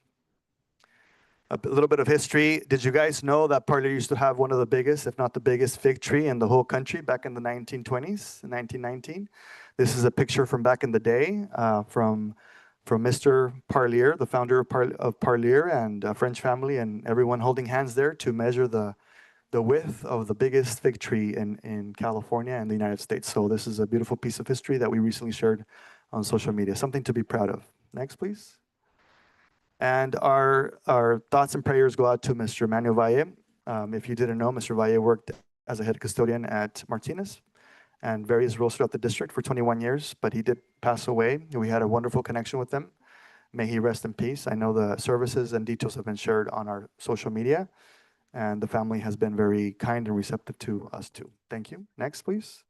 A little bit of history. Did you guys know that Parlor used to have one of the biggest, if not the biggest, fig tree in the whole country back in the 1920s, 1919? This is a picture from back in the day from Mr. Parlier, the founder of Parlier, and a French family, and everyone holding hands there to measure the width of the biggest fig tree in California and the United States. So this is a beautiful piece of history that we recently shared on social media. Something to be proud of. Next, please. And our thoughts and prayers go out to Mr. Manuel Valle. If you didn't know, Mr. Valle worked as a head custodian at Martinez and various roles throughout the district for 21 years, but he did pass away. We had a wonderful connection with him. May he rest in peace. I know the services and details have been shared on our social media, and the family has been very kind and receptive to us too. Thank you. Next, please.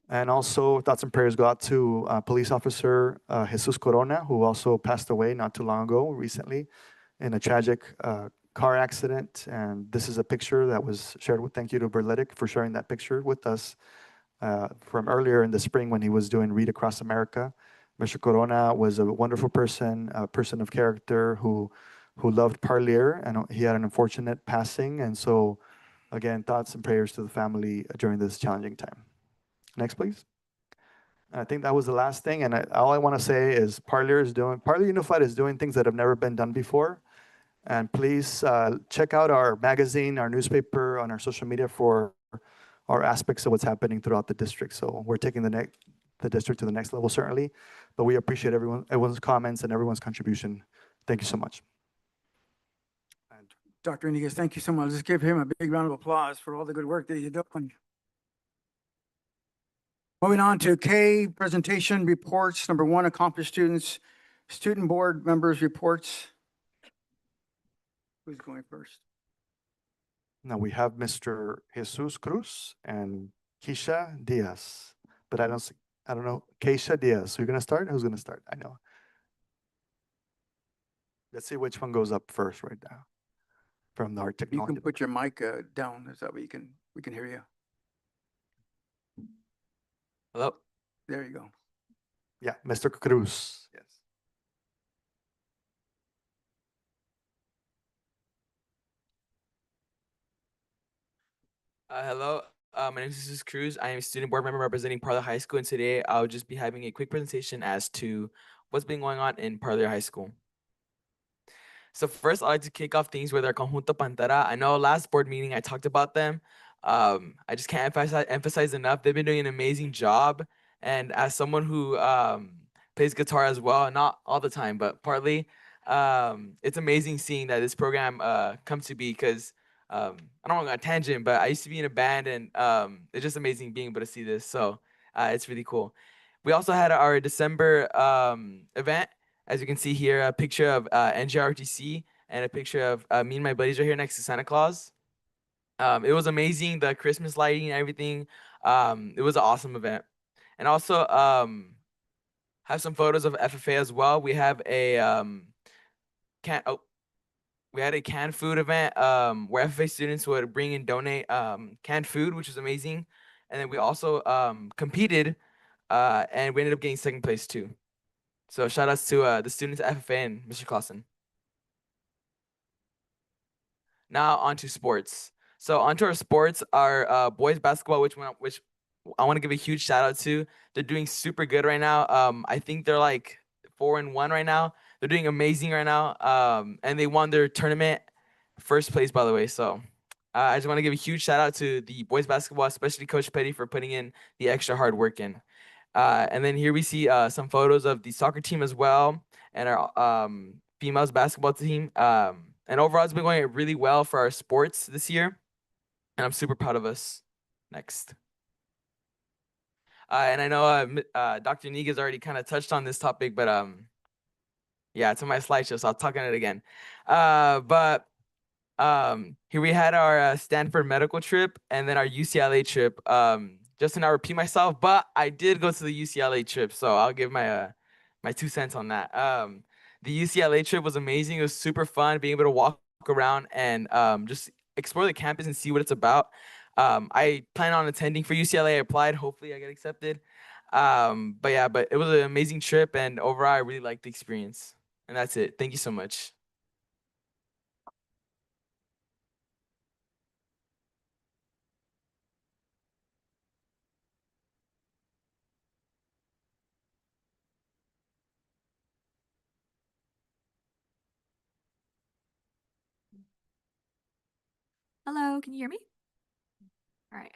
And also, thoughts and prayers go out to police officer Jesus Corona, who also passed away not too long ago, recently, in a tragic car accident. And this is a picture that was shared with, thank you to Berletic for sharing that picture with us from earlier in the spring when he was doing Read Across America. Mr. Corona was a wonderful person, a person of character who loved Parlier, and he had an unfortunate passing. And so, again, thoughts and prayers to the family during this challenging time. Next, please. I think that was the last thing. And all I want to say is Parlier Unified is doing things that have never been done before. And please check out our magazine, our newspaper, on our social media for our aspects of what's happening throughout the district. So we're taking the district to the next level, certainly. But we appreciate everyone's comments and everyone's contribution. Thank you so much. And Dr. Iniguez, thank you so much. Let's give him a big round of applause for all the good work that he's doing. Moving on to K, presentation reports. Number 1, accomplished students, student board members reports. Who's going first? Now we have Mr. Jesus Cruz and Keisha Diaz, but I don't know, Keisha Diaz. So you're gonna start? Who's gonna start? I know. Let's see which one goes up first right now from our You technology. can put your mic down. Is that way we can hear you? Hello. There you go. Yeah, Mr. Cruz. Yes. Hello. My name is Jesus Cruz. I am a student board member representing Parlor High School, and today I'll just be having a quick presentation as to what's been going on in Parlor High School. So first, I'd like to kick off things with our Conjunto Pantera. I know last board meeting I talked about them. I just can't emphasize enough. They've been doing an amazing job. And as someone who plays guitar as well, not all the time, but partly, it's amazing seeing that this program come to be because I don't want to go on a tangent, but I used to be in a band, and it's just amazing being able to see this. So it's really cool. We also had our December event. As you can see here, a picture of NJRTC and a picture of me and my buddies are here next to Santa Claus. It was amazing, the Christmas lighting and everything. It was an awesome event. And also have some photos of FFA as well. We have a we had a canned food event where FFA students would bring and donate canned food, which was amazing. And then we also competed and we ended up getting second place too. So shout outs to the students at FFA and Mr. Clausen. Now on to sports. So onto our sports, our boys basketball, which I want to give a huge shout out to. They're doing super good right now. I think they're like 4-1 right now. They're doing amazing right now. And they won their tournament first place, by the way. So I just want to give a huge shout out to the boys basketball, especially Coach Petty for putting in the extra hard work in. And then here we see some photos of the soccer team as well and our females basketball team. And overall, it's been going really well for our sports this year. And I'm super proud of us. Next. And I know Dr. Niga's already kind of touched on this topic, but yeah, it's on my slideshow, so I'll talk on it again. But here we had our Stanford medical trip and then our UCLA trip. Just to not repeat myself, but I did go to the UCLA trip, so I'll give my my 2 cents on that. The UCLA trip was amazing. It was super fun being able to walk around and just explore the campus and see what it's about. I plan on attending for UCLA. I applied. Hopefully, I get accepted. But yeah, but it was an amazing trip, and overall, I really liked the experience. And that's it. Thank you so much. Hello, can you hear me? All right.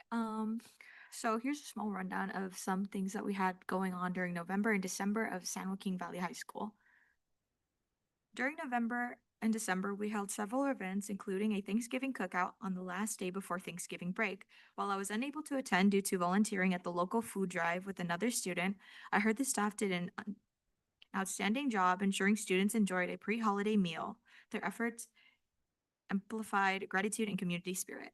So here's a small rundown of some things that we had going on during November and December of San Joaquin Valley High School. During November and December, we held several events, including a Thanksgiving cookout on the last day before Thanksgiving break. While I was unable to attend due to volunteering at the local food drive with another student, I heard the staff did an outstanding job ensuring students enjoyed a pre-holiday meal. Their efforts amplified gratitude and community spirit.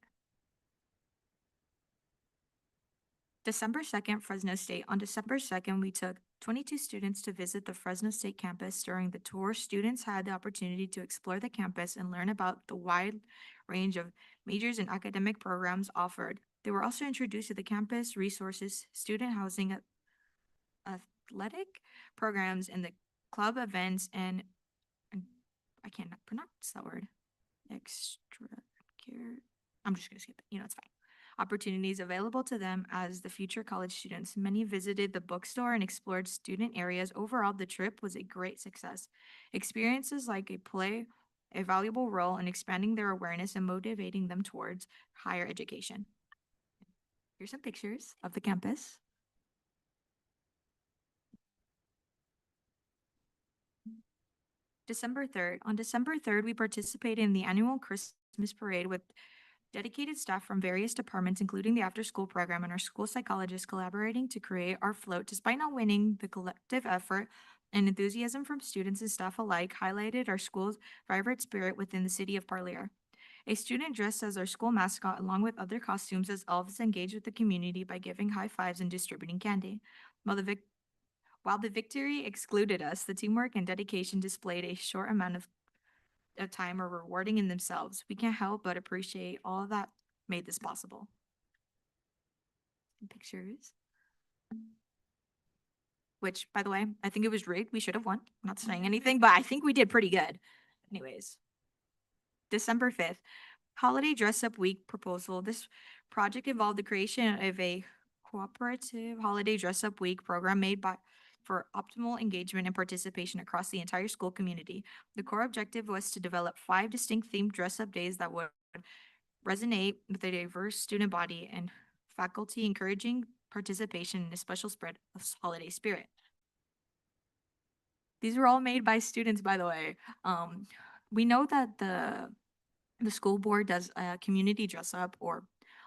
December 2nd, Fresno State. On December 2nd, we took 22 students to visit the Fresno State campus. During the tour, students had the opportunity to explore the campus and learn about the wide range of majors and academic programs offered. They were also introduced to the campus resources, student housing, athletic programs, and the club events, and I can't pronounce that word. Extra care. I'm just going to skip it. You know, it's fine. Opportunities available to them as the future college students. Many visited the bookstore and explored student areas. Overall, the trip was a great success. Experiences like play a valuable role in expanding their awareness and motivating them towards higher education. Here's some pictures of the campus. December 3rd. On December 3rd, we participated in the annual Christmas parade with dedicated staff from various departments, including the after-school program and our school psychologists collaborating to create our float. Despite not winning, the collective effort and enthusiasm from students and staff alike highlighted our school's vibrant spirit within the city of Parlier. A student dressed as our school mascot, along with other costumes as elves, engaged with the community by giving high fives and distributing candy. While the victory excluded us, the teamwork and dedication displayed a short amount of time are rewarding in themselves. We can't help but appreciate all that made this possible. Pictures. Which, by the way, I think it was rigged. We should have won. I'm not saying anything, but I think we did pretty good. Anyways. December 5th, Holiday Dress Up Week proposal. This project involved the creation of a cooperative holiday dress up week program made for optimal engagement and participation across the entire school community. The core objective was to develop 5 distinct themed dress-up days that would resonate with a diverse student body and faculty, encouraging participation in a special spread of holiday spirit. These were all made by students, by the way. We know that the school board does a community dress-up or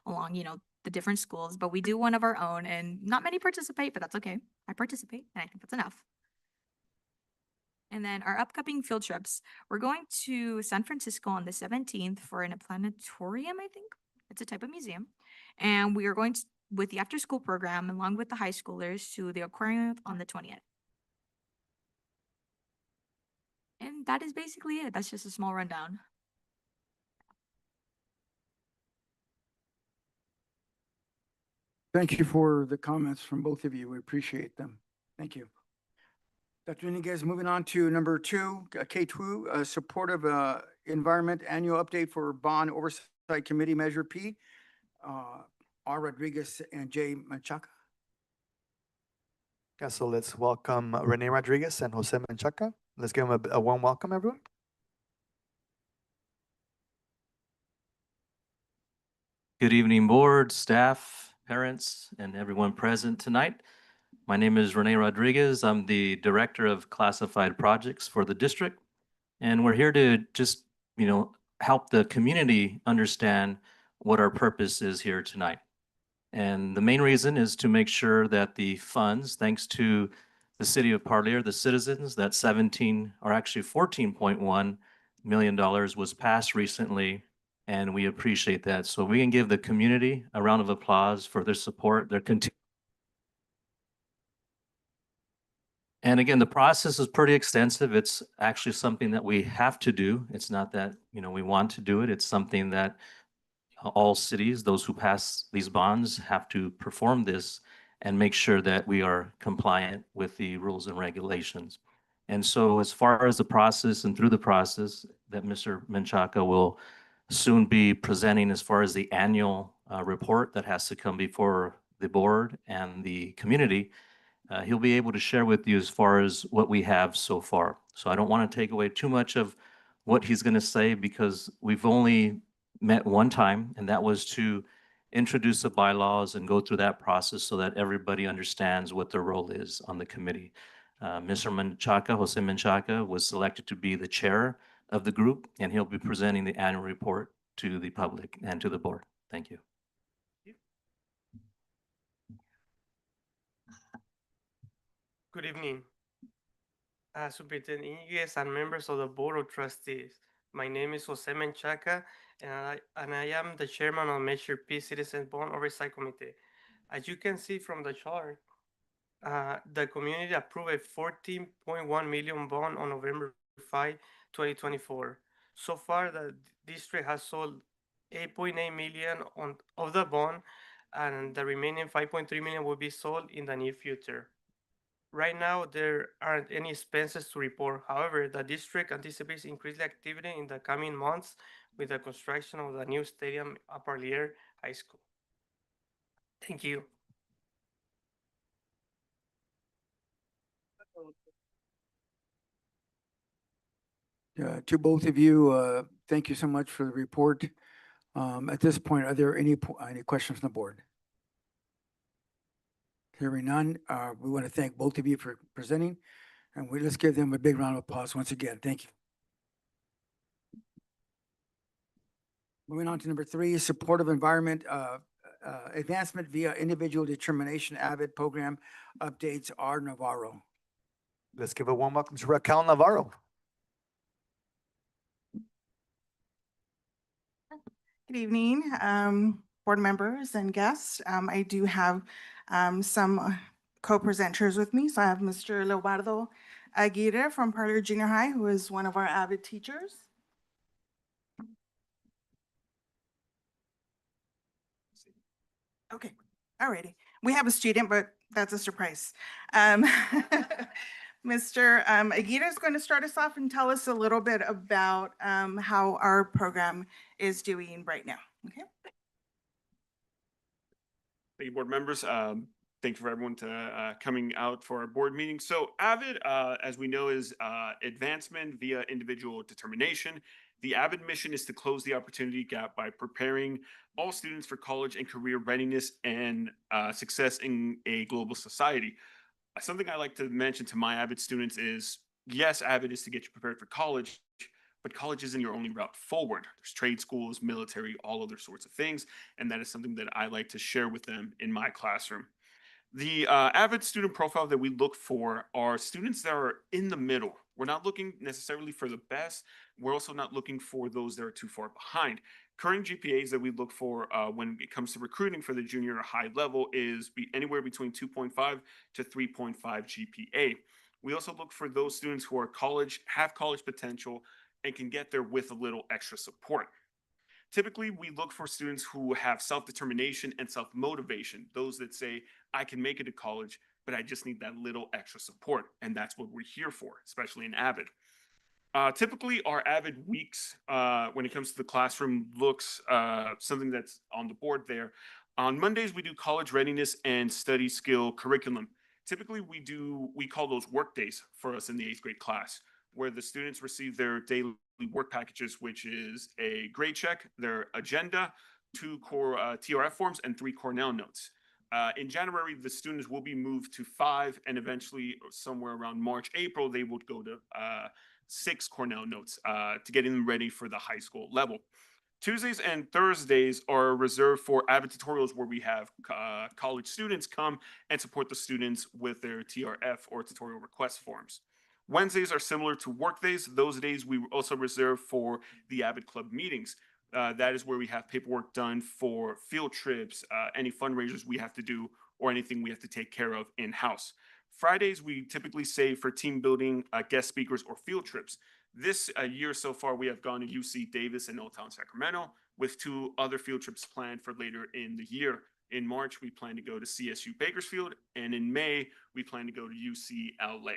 along, the different schools, but we do one of our own, and not many participate, but that's okay. I participate, and I think that's enough. And then our upcoming field trips. We're going to San Francisco on the 17th for a planetarium, I think. It's a type of museum. And we are going to, with the after-school program, along with the high schoolers, to the aquarium on the 20th. And that is basically it. That's just a small rundown. Thank you for the comments from both of you. We appreciate them. Thank you. Dr. Iniguez, moving on to number 2, K2, supportive environment annual update for Bond Oversight Committee Measure P, R. Rodriguez and J. Menchaca. Yeah, so let's welcome Rene Rodriguez and Jose Menchaca. Let's give them a warm welcome, everyone. Good evening, board, staff, parents, and everyone present tonight. My name is Rene Rodriguez. I'm the Director of Classified Projects for the district. And we're here to just, help the community understand what our purpose is here tonight. And the main reason is to make sure that the funds, thanks to the city of Parlier, the citizens, that 17 or actually $14.1 million was passed recently, and we appreciate that. So we can give the community a round of applause for their support, their continued. And again, the process is pretty extensive. It's actually something that we have to do. It's not that, we want to do it. It's something that all cities, those who pass these bonds, have to perform this and make sure that we are compliant with the rules and regulations. And so as far as the process and through the process that Mr. Menchaca will soon be presenting as far as the annual report that has to come before the board and the community, he'll be able to share with you as far as what we have so far. So I don't want to take away too much of what he's going to say because we've only met one time, and that was to introduce the bylaws and go through that process so that everybody understands what their role is on the committee. Mr. Menchaca, Jose Menchaca, was selected to be the chair of the group, and he'll be presenting the annual report to the public and to the board. Thank you. Good evening, Superintendent Iniguez and members of the Board of Trustees. My name is Jose Menchaca, and I am the chairman of Measure P Citizens Bond Oversight Committee. As you can see from the chart, the community approved a 14.1 million bond on November 5, 2024. So far, the district has sold 8.8 million of the bond, and the remaining 5.3 million will be sold in the near future. Right now, there aren't any expenses to report. However, the district anticipates increased activity in the coming months with the construction of the new stadium at Parlier High School. Thank you. To both of you, thank you so much for the report. At this point, are there any questions from the board? Hearing none, we want to thank both of you for presenting, and let's give them a big round of applause once again. Thank you. Moving on to number 3, supportive environment advancement via individual determination AVID program updates. R. Navarro. Let's give a warm welcome to Raquel Navarro. Good evening, board members and guests. I do have some co-presenters with me. So I have Mr. Leobardo Aguirre from Parlier Junior High, who is one of our AVID teachers. Okay, alrighty. We have a student, but that's a surprise. Mr. Aguirre is going to start us off and tell us a little bit about how our program is doing right now. Okay. Thank you, board members. Thank you for everyone coming out for our board meeting. So AVID, as we know, is advancement via individual determination. The AVID mission is to close the opportunity gap by preparing all students for college and career readiness and success in a global society. Something I like to mention to my AVID students is, yes, AVID is to get you prepared for college, but college isn't your only route forward. There's trade schools, military, all other sorts of things, and that is something that I like to share with them in my classroom. The AVID student profile that we look for are students that are in the middle. We're not looking necessarily for the best. We're also not looking for those that are too far behind. Current GPAs that we look for when it comes to recruiting for the junior or high level is anywhere between 2.5 to 3.5 GPA. We also look for those students who are have college potential, and can get there with a little extra support. Typically, we look for students who have self-determination and self-motivation, those that say, I can make it to college, but I just need that little extra support. And that's what we're here for, especially in AVID. Typically, our AVID weeks, when it comes to the classroom, looks something that's on the board there. On Mondays, we do college readiness and study skill curriculum. Typically, we call those work days for us in the 8th grade class, where the students receive their daily work packages, which is a grade check, their agenda, 2 core TRF forms, and 3 Cornell notes. In January, the students will be moved to 5, and eventually somewhere around March, April, they would go to 6 Cornell notes to getting them ready for the high school level. Tuesdays and Thursdays are reserved for Avid tutorials where we have college students come and support the students with their TRF or tutorial request forms. Wednesdays are similar to work days. Those days we also reserve for the Avid Club meetings. That is where we have paperwork done for field trips, any fundraisers we have to do, or anything we have to take care of in-house. Fridays, we typically save for team building, guest speakers, or field trips. This year so far, we have gone to UC Davis and Old Town Sacramento, with 2 other field trips planned for later in the year. In March, we plan to go to CSU Bakersfield, and in May, we plan to go to UCLA.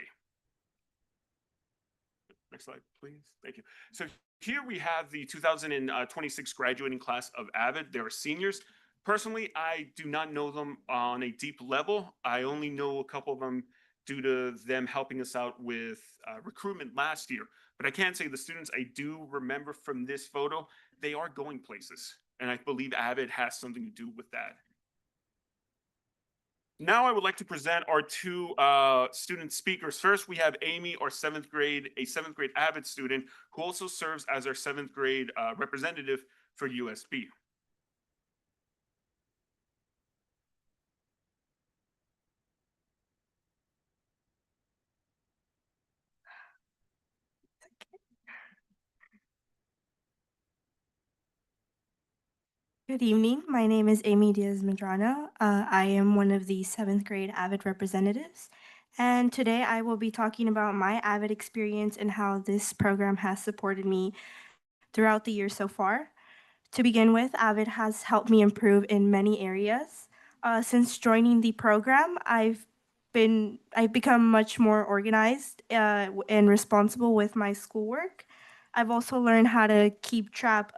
Next slide, please. Thank you. So here we have the 2026 graduating class of Avid. They are seniors. Personally, I do not know them on a deep level. I only know a couple of them due to them helping us out with recruitment last year. But I can say the students I do remember from this photo, they are going places. And I believe Avid has something to do with that. Now I would like to present our 2 student speakers. First, we have Amy, our 7th grade, a 7th grade Avid student who also serves as our 7th grade representative for USB. Good evening. My name is Amy Diaz-Medrano. I am one of the 7th grade AVID representatives. And today I will be talking about my AVID experience and how this program has supported me throughout the year so far. To begin with, AVID has helped me improve in many areas. Since joining the program, I've become much more organized and responsible with my schoolwork. I've also learned how to keep track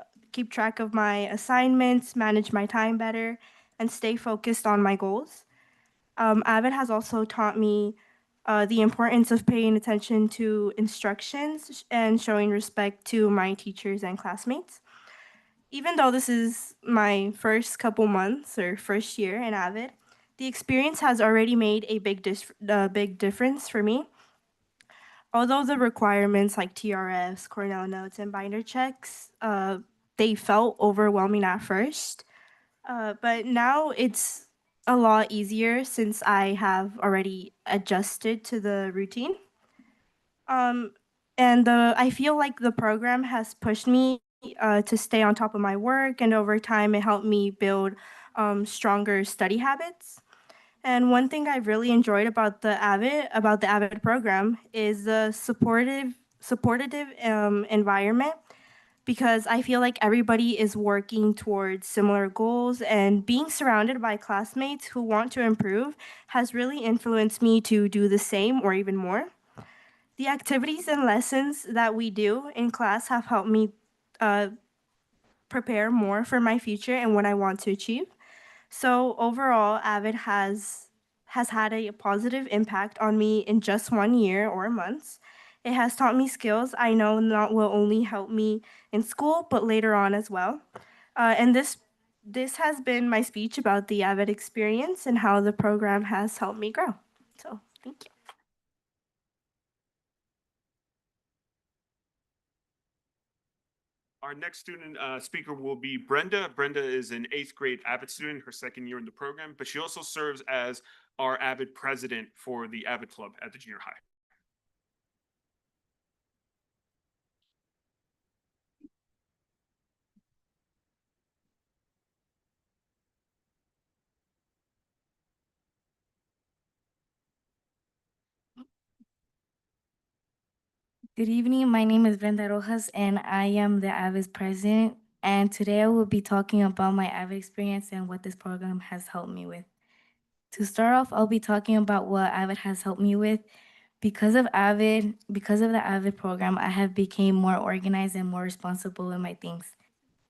of my assignments, manage my time better, and stay focused on my goals. AVID has also taught me the importance of paying attention to instructions and showing respect to my teachers and classmates. Even though this is my first couple months or first year in AVID, the experience has already made a big difference for me. Although the requirements like TRFs, Cornell notes, and binder checks, they felt overwhelming at first, but now it's a lot easier since I have already adjusted to the routine. I feel like the program has pushed me to stay on top of my work, and over time, it helped me build stronger study habits. And one thing I really enjoyed about the AVID program is the supportive environment, because I feel like everybody is working towards similar goals, and being surrounded by classmates who want to improve has really influenced me to do the same or even more. The activities and lessons that we do in class have helped me prepare more for my future and what I want to achieve. So overall, AVID has had a positive impact on me in just 1 year or months. It has taught me skills I know not will only help me in school, but later on as well. And this has been my speech about the AVID experience and how the program has helped me grow. So thank you. Our next student speaker will be Brenda. Brenda is an 8th grade AVID student, her 2nd year in the program, but she also serves as our AVID president for the AVID Club at the junior high. Good evening. My name is Brenda Rojas, and I am the AVID president. And today I will be talking about my AVID experience and what this program has helped me with. To start off, I'll be talking about what AVID has helped me with. Because of the AVID program, I have become more organized and more responsible in my things.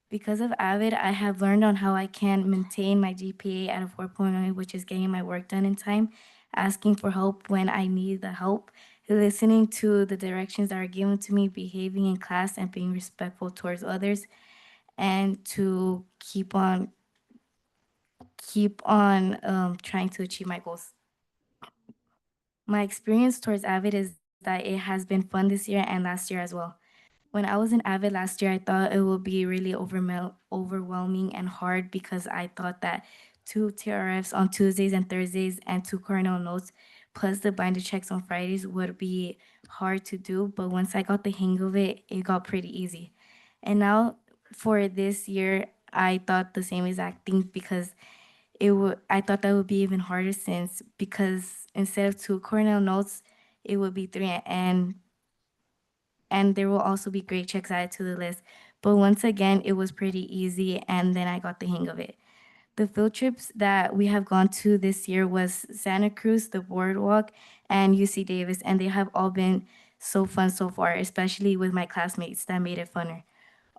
Because of AVID, I have learned on how I can maintain my GPA at a 4.0, which is getting my work done in time, asking for help when I need the help, listening to the directions that are given to me, behaving in class, and being respectful towards others, and to keep on trying to achieve my goals. My experience towards AVID is that it has been fun this year and last year as well. When I was in Avid last year, I thought it would be really overwhelming and hard because I thought that 2 TRFs on Tuesdays and Thursdays and 2 Cornell notes plus the binder checks on Fridays would be hard to do. But once I got the hang of it, it got pretty easy. And now for this year, I thought the same exact thing because I thought that would be even harder because instead of 2 Cornell notes, it would be 3 and there will also be grade checks added to the list. But once again, it was pretty easy and then I got the hang of it. The field trips that we have gone to this year was Santa Cruz, the Boardwalk, and UC Davis, and they have all been so fun so far, especially with my classmates that made it funner.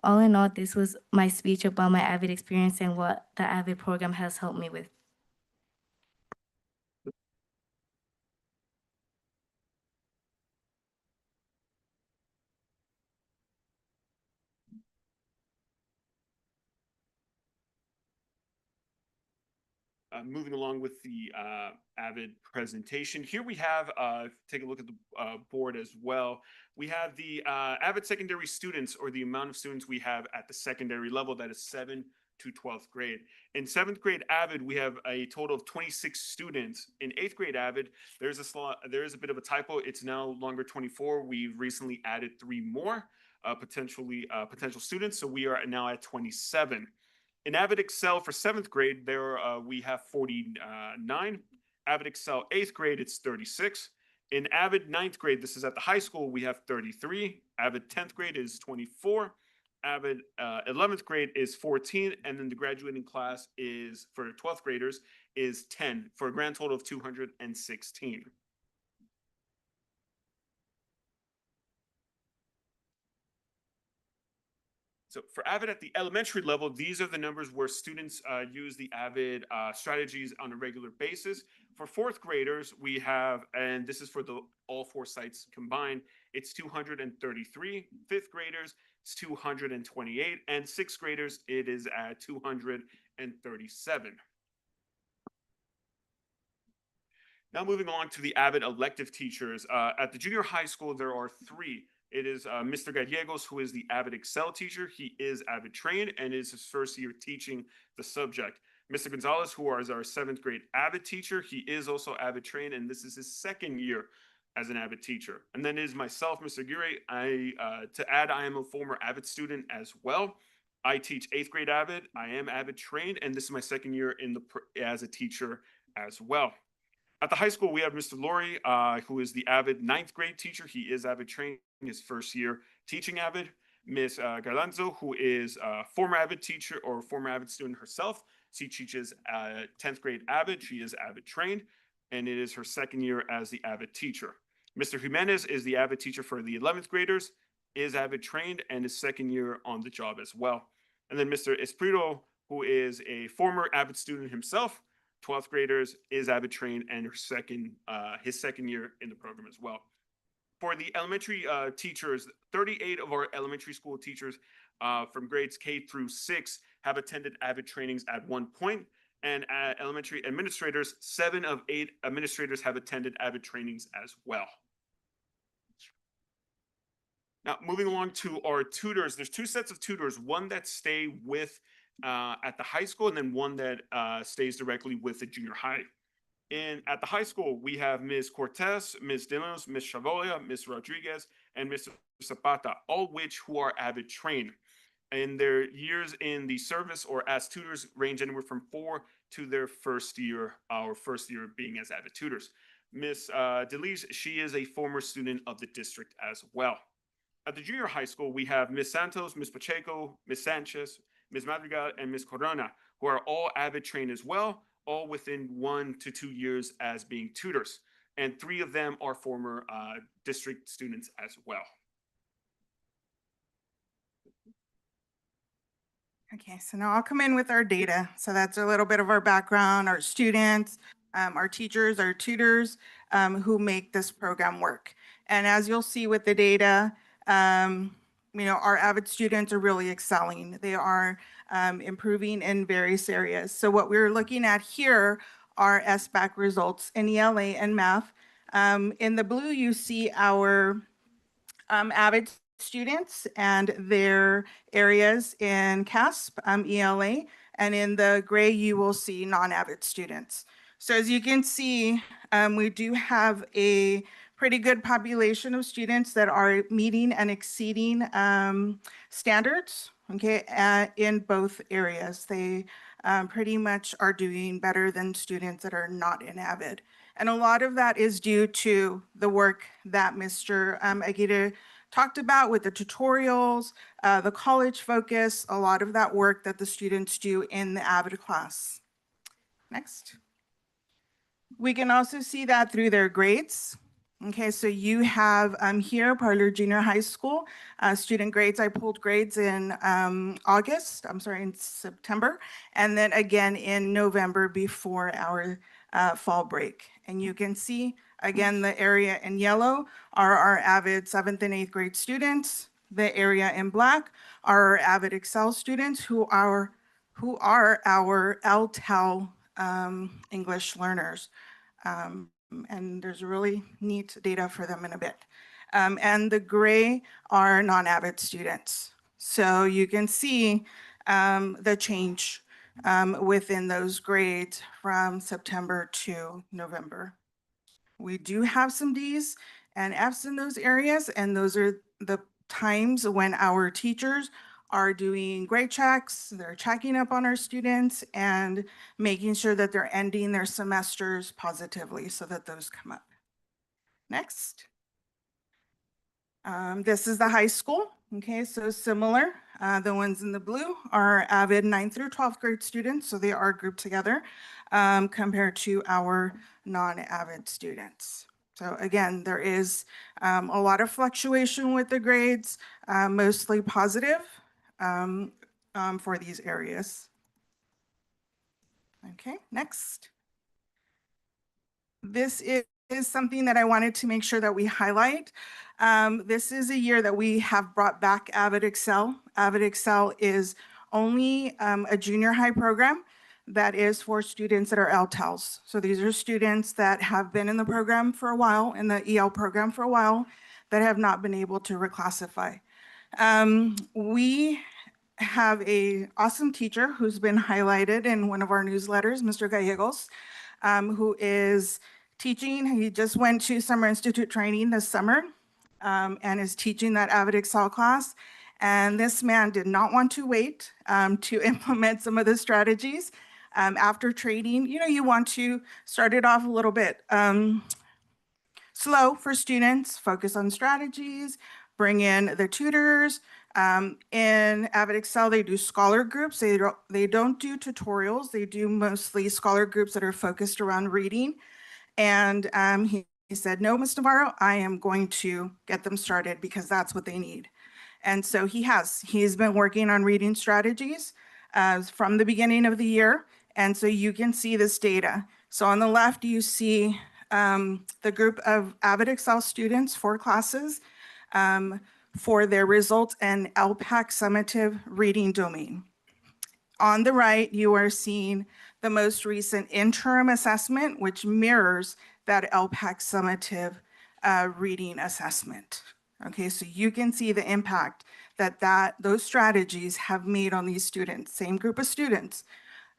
All in all, this was my speech about my AVID experience and what the AVID program has helped me with. Moving along with the AVID presentation, here we have, take a look at the board as well. We have the AVID secondary students, or the amount of students we have at the secondary level, that is 7th to 12th grade. In 7th grade AVID, we have a total of 26 students. In 8th grade AVID, there is a bit of a typo. It's no longer 24. We've recently added 3 more potential students, so we are now at 27. In Avid Excel for 7th grade, there we have 49. Avid Excel 8th grade, it's 36. In Avid 9th grade, this is at the high school, we have 33. Avid 10th grade is 24. Avid 11th grade is 14. And then the graduating class is, for 12th graders, is 10, for a grand total of 216. So for AVID at the elementary level, these are the numbers where students use the AVID strategies on a regular basis. For 4th graders, we have, and this is for all 4 sites combined, it's 233. 5th graders, it's 228. And 6th graders, it is at 237. Now moving on to the AVID elective teachers. At the junior high school, there are 3. It is Mr. Gallegos, who is the AVID Excel teacher. He is AVID trained and is his first year teaching the subject. Mr. Gonzalez, who is our 7th grade AVID teacher, he is also AVID trained, and this is his 2nd year as an AVID teacher. And then it is myself, Mr. Gure. To add, I am a former AVID student as well. I teach 8th grade AVID. I am AVID trained, and this is my 2nd year as a teacher as well. At the high school, we have Mr. Laurie, who is the AVID 9th grade teacher. He is AVID trained, his first year teaching AVID. Miss Garlanzo, who is a former AVID teacher or former AVID student herself. She teaches 10th grade AVID. She is AVID trained, and it is her 2nd year as the AVID teacher. Mr. Jimenez is the AVID teacher for the 11th graders, is AVID trained, and his 2nd year on the job as well. And then Mr. Espirito, who is a former AVID student himself, 12th graders, is AVID trained, and his 2nd year in the program as well. For the elementary teachers, 38 of our elementary school teachers from grades K through 6 have attended AVID trainings at one point. And elementary administrators, 7 of 8 administrators have attended AVID trainings as well. Now, moving along to our tutors, there's 2 sets of tutors, one that stay with at the high school, and then one that stays directly with the junior high. At the high school, we have Ms. Cortez, Ms. Dinos, Ms. Chavolia, Ms. Rodriguez, and Mr. Zapata, all which who are AVID trained. And their years in the service or as tutors range anywhere from 4 to their first year, our first year being as AVID tutors. Ms. Delis, she is a former student of the district as well. At the junior high school, we have Ms. Santos, Ms. Pacheco, Ms. Sanchez, Ms. Madrigal, and Ms. Corona, who are all AVID trained as well, all within 1 to 2 years as being tutors. And 3 of them are former district students as well. Okay, so now I'll come in with our data. So that's a little bit of our background, our students, our teachers, our tutors who make this program work. And as you'll see with the data, our AVID students are really excelling. They are improving in various areas. So what we're looking at here are SBAC results in ELA and math. In the blue, you see our AVID students and their areas in CASP, ELA, and in the gray, you will see non-avid students. So as you can see, we do have a pretty good population of students that are meeting and exceeding standards, okay, in both areas. They pretty much are doing better than students that are not in avid. And a lot of that is due to the work that Mr. Aguirre talked about with the tutorials, the college focus, a lot of that work that the students do in the avid class. Next. We can also see that through their grades. Okay, so you have here Parlor Junior High School student grades. I pulled grades in in September, and then again in November before our fall break. And you can see, again, the area in yellow are our avid 7th and 8th grade students. The area in black are our avid Excel students who are our LTEL English learners. And there's really neat data for them in a bit. And the gray are non-avid students. So you can see the change within those grades from September to November. We do have some Ds and Fs in those areas, and those are the times when our teachers are doing grade checks, they're checking up on our students and making sure that they're ending their semesters positively so that those come up. Next. This is the high school. Okay, so similar. The ones in the blue are avid 9th through 12th grade students, so they are grouped together compared to our non-avid students. So again, there is a lot of fluctuation with the grades, mostly positive for these areas. Okay, next. This is something that I wanted to make sure that we highlight. This is a year that we have brought back Avid Excel. Avid Excel is only a junior high program that is for students that are LTELs. So these are students that have been in the program for a while, in the EL program for a while, that have not been able to reclassify. We have an awesome teacher who's been highlighted in one of our newsletters, Mr. Gallegos, who is teaching. He just went to Summer Institute training this summer and is teaching that Avid Excel class. And this man did not want to wait to implement some of the strategies. After training, you want to start it off a little bit slow for students, focus on strategies, bring in the tutors. In Avid Excel, they do scholar groups. They don't do tutorials. They do mostly scholar groups that are focused around reading. And he said, no, Ms. Navarro, I am going to get them started because that's what they need. And so he's been working on reading strategies from the beginning of the year. And so you can see this data. So on the left, you see the group of Avid Excel students, 4 classes, for their results and LPAC summative reading domain. On the right, you are seeing the most recent interim assessment, which mirrors that LPAC summative reading assessment. Okay, so you can see the impact that those strategies have made on these students. Same group of students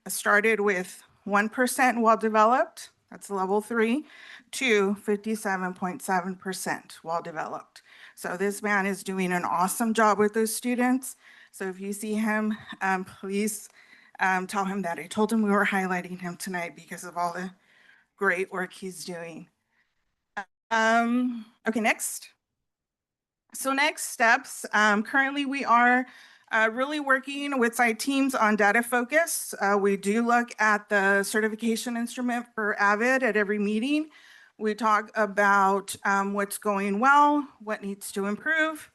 started with 1% well developed, that's level 3, to 57.7% well developed. So this man is doing an awesome job with those students. So if you see him, please tell him that I told him we were highlighting him tonight because of all the great work he's doing. Okay, next. So next steps, currently we are really working with site teams on data focus. We do look at the certification instrument for AVID at every meeting. We talk about what's going well, what needs to improve.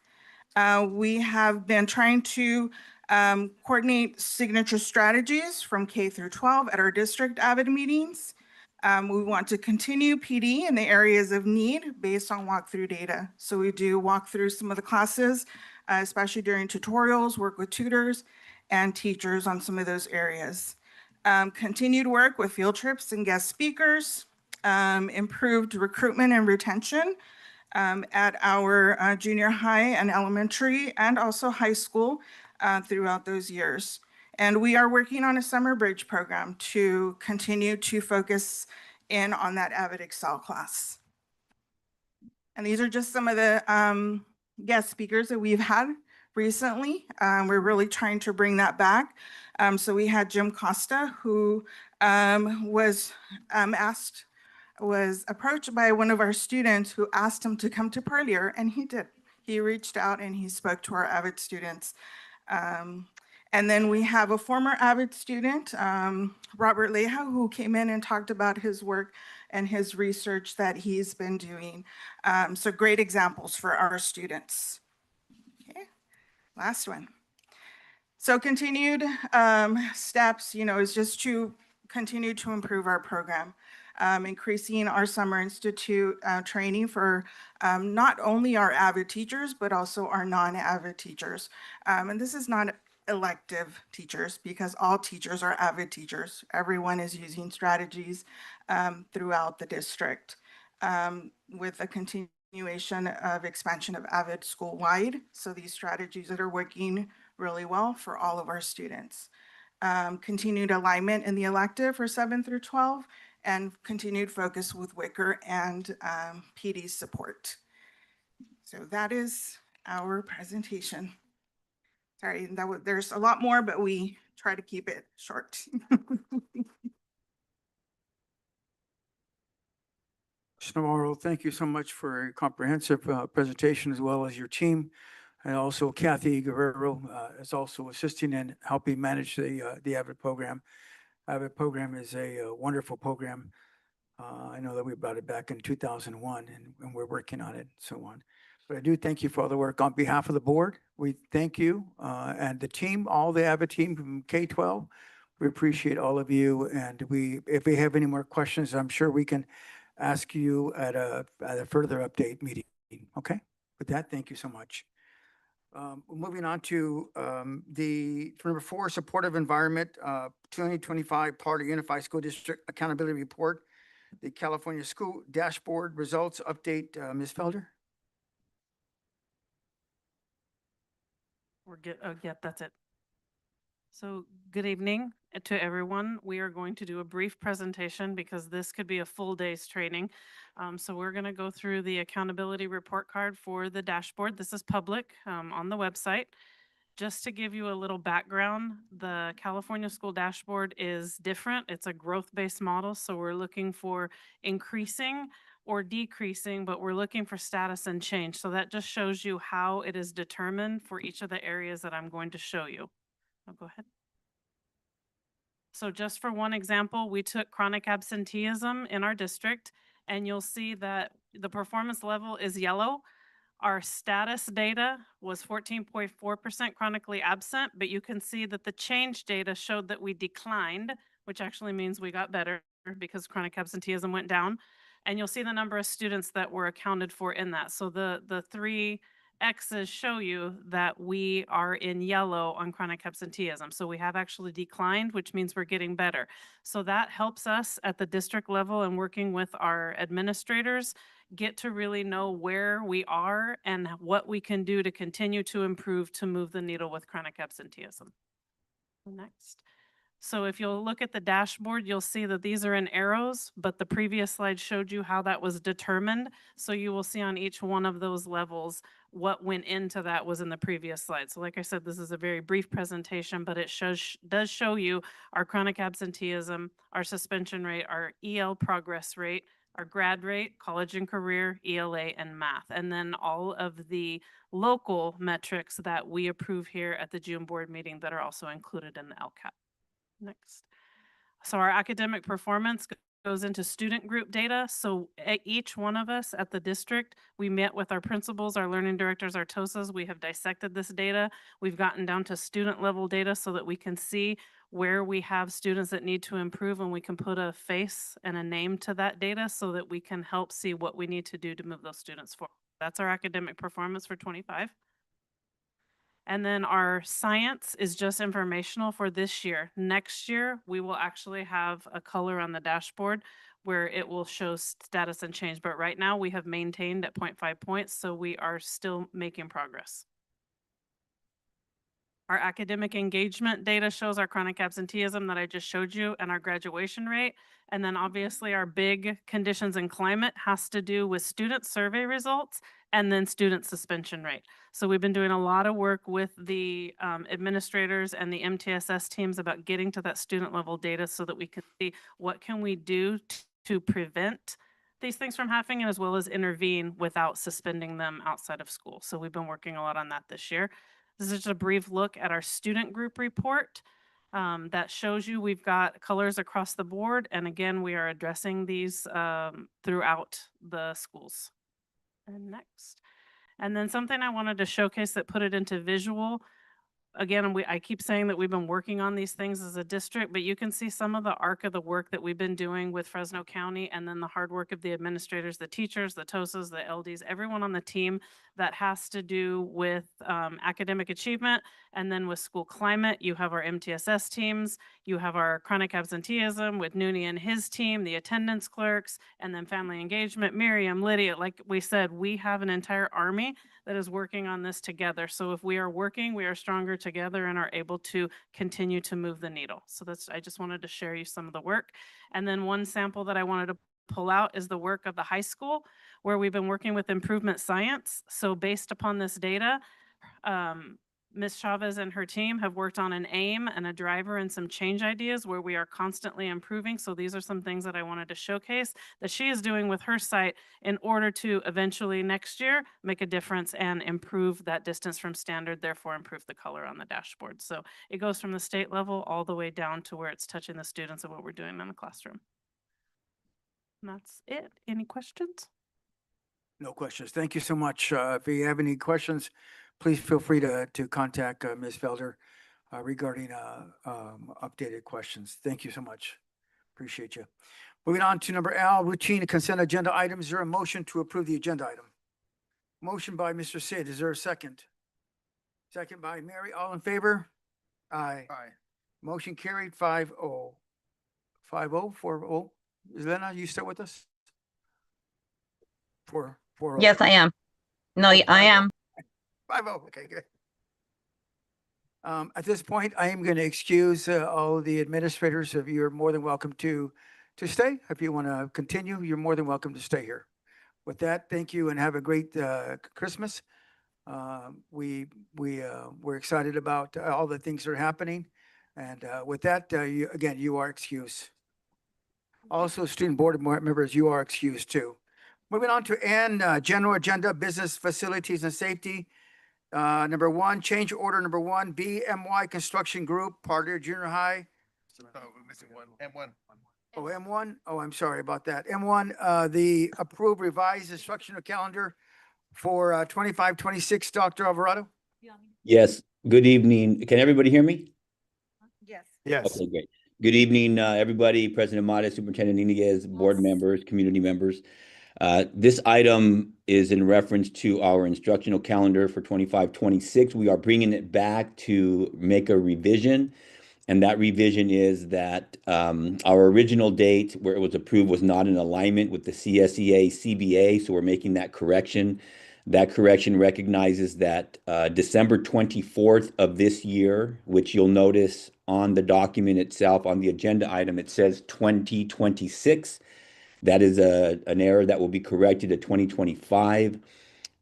We have been trying to coordinate signature strategies from K through 12 at our district AVID meetings. We want to continue PD in the areas of need based on walkthrough data. So we do walk through some of the classes, especially during tutorials, work with tutors and teachers on some of those areas. Continued work with field trips and guest speakers, improved recruitment and retention, at our junior high and elementary and also high school throughout those years. And we are working on a summer bridge program to continue to focus in on that Avid Excel class. And these are just some of the guest speakers that we've had recently. We're really trying to bring that back. So we had Jim Costa, who was approached by one of our students who asked him to come to Parlier, and he did. He reached out and he spoke to our Avid students. And then we have a former Avid student, Robert Leja, who came in and talked about his work and his research that he's been doing. So great examples for our students. Okay, last one. So continued steps, is just to continue to improve our program. Increasing our Summer Institute training for not only our Avid teachers, but also our non-Avid teachers. And this is not elective teachers because all teachers are Avid teachers. Everyone is using strategies throughout the district with a continuation of expansion of Avid school-wide. So these strategies that are working really well for all of our students. Continued alignment in the elective for 7 through 12 and continued focus with Wicker and PD support. So that is our presentation. Sorry, there's a lot more, but we try to keep it short. Mr. Navarro, thank you so much for a comprehensive presentation, as well as your team. And also Kathy Guerrero is also assisting and helping manage the Avid program. Avid program is a wonderful program. I know that we brought it back in 2001 and we're working on it and so on. But I do thank you for all the work on behalf of the board. We thank you and the team, all the Avid team from K-12. We appreciate all of you. And if we have any more questions, I'm sure we can ask you at a further update meeting. Okay? With that, thank you so much. Moving on to number 4, supportive environment, 2025 Florida Unified School District Accountability Report, the California School Dashboard Results Update. Ms. Felder? We're good. Oh, yeah, that's it. So good evening to everyone. We are going to do a brief presentation because this could be a full day's training. So we're going to go through the accountability report card for the dashboard. This is public on the website. Just to give you a little background, the California School Dashboard is different. It's a growth-based model, so we're looking for increasing or decreasing, but we're looking for status and change. So that just shows you how it is determined for each of the areas that I'm going to show you. Oh, go ahead. So just for one example, we took chronic absenteeism in our district, and you'll see that the performance level is yellow. Our status data was 14.4% chronically absent, but you can see that the change data showed that we declined, which actually means we got better because chronic absenteeism went down. And you'll see the number of students that were accounted for in that. So the 3 X's show you that we are in yellow on chronic absenteeism. So we have actually declined, which means we're getting better. So that helps us at the district level and working with our administrators get to really know where we are and what we can do to continue to improve to move the needle with chronic absenteeism. Next. So if you'll look at the dashboard, you'll see that these are in arrows, but the previous slide showed you how that was determined. So you will see on each one of those levels what went into that was in the previous slide. So like I said, this is a very brief presentation, but it does show you our chronic absenteeism, our suspension rate, our EL progress rate, our grad rate, college and career, ELA, and math. And then all of the local metrics that we approve here at the June board meeting that are also included in the LCAP. Next. So our academic performance goes into student group data. So at each one of us at the district, we met with our principals, our learning directors, our TOSAs. We have dissected this data. We've gotten down to student level data so that we can see where we have students that need to improve, and we can put a face and a name to that data so that we can help see what we need to do to move those students forward. That's our academic performance for 25. And then our science is just informational for this year. Next year, we will actually have a color on the dashboard where it will show status and change. But right now we have maintained at 0.5 points, so we are still making progress. Our academic engagement data shows our chronic absenteeism that I just showed you and our graduation rate. And then obviously our big conditions and climate has to do with student survey results and then student suspension rate. So we've been doing a lot of work with the administrators and the MTSS teams about getting to that student level data so that we can see what can we do to prevent these things from happening, as well as intervene without suspending them outside of school. So we've been working a lot on that this year. This is just a brief look at our student group report that shows you we've got colors across the board. And again, we are addressing these throughout the schools. And next. And then something I wanted to showcase that put it into visual. Again, I keep saying that we've been working on these things as a district, but you can see some of the arc of the work that we've been doing with Fresno County, and then the hard work of the administrators, the teachers, the TOSAs, the LDs, everyone on the team that has to do with academic achievement. And then with school climate, you have our MTSS teams, you have our chronic absenteeism with Nooney and his team, the attendance clerks, and then family engagement, Miriam, Lydia. Like we said, we have an entire army that is working on this together. So if we are working, we are stronger together and are able to continue to move the needle. So I just wanted to share you some of the work. And then one sample that I wanted to pull out is the work of the high school, where we've been working with improvement science. So based upon this data, Ms. Chavez and her team have worked on an aim and a driver and some change ideas where we are constantly improving. So these are some things that I wanted to showcase that she is doing with her site in order to eventually next year make a difference and improve that distance from standard, therefore improve the color on the dashboard. So it goes from the state level all the way down to where it's touching the students and what we're doing in the classroom. And that's it. Any questions? No questions. Thank you so much. If you have any questions, please feel free to contact Ms. Felder regarding updated questions. Thank you so much. Appreciate you. Moving on to number L, routine consent agenda items. Is there a motion to approve the agenda item? Motion by Mr. Sid. Is there a second? Second by Mary. All in favor? Aye. Aye. Motion carried 5-0. 5-0, 4-0. Is Lena, you still with us? 4-0. Yes, I am. No, Oh, I 5-0. am. 5-0. Okay, good. At this point, I am going to excuse all the administrators. If you're more than welcome to stay. If you want to continue, you're more than welcome to stay here. With that, thank you and have a great Christmas. We're excited about all the things that are happening. And with that, you are excused. Also, student board members, you are excused too. Moving on to N, general agenda, business facilities and safety. Number 1, change order number 1, BMY Construction Group, Parter Junior High. Oh, we're missing one. M1. Oh, M1? Oh, I'm sorry about that. M1, the approved revised instructional calendar for 25-26, Dr. Alvarado? Yes, good evening. Can everybody hear me? Yes. Yes. Okay, great. Good evening, everybody, President Mata, Superintendent Iniguez, board members, community members. This item is in reference to our instructional calendar for 25-26. We are bringing it back to make a revision. And that revision is that our original date where it was approved was not in alignment with the CSEA CBA. So we're making that correction. That correction recognizes that December 24th of this year, which you'll notice on the document itself, on the agenda item, it says 2026. That is an error that will be corrected to 2025,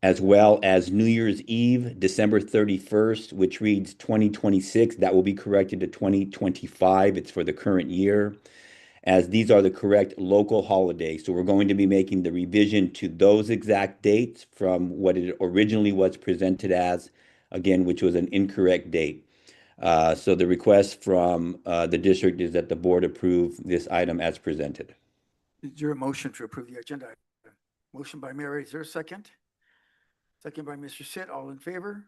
as well as New Year's Eve, December 31st, which reads 2026. That will be corrected to 2025. It's for the current year, as these are the correct local holidays. So we're going to be making the revision to those exact dates from what it originally was presented as, again, which was an incorrect date. So the request from the district is that the board approve this item as presented. Is there a motion to approve the agenda item? Motion by Mary. Is there a second? Second by Mr. Sid. All in favor?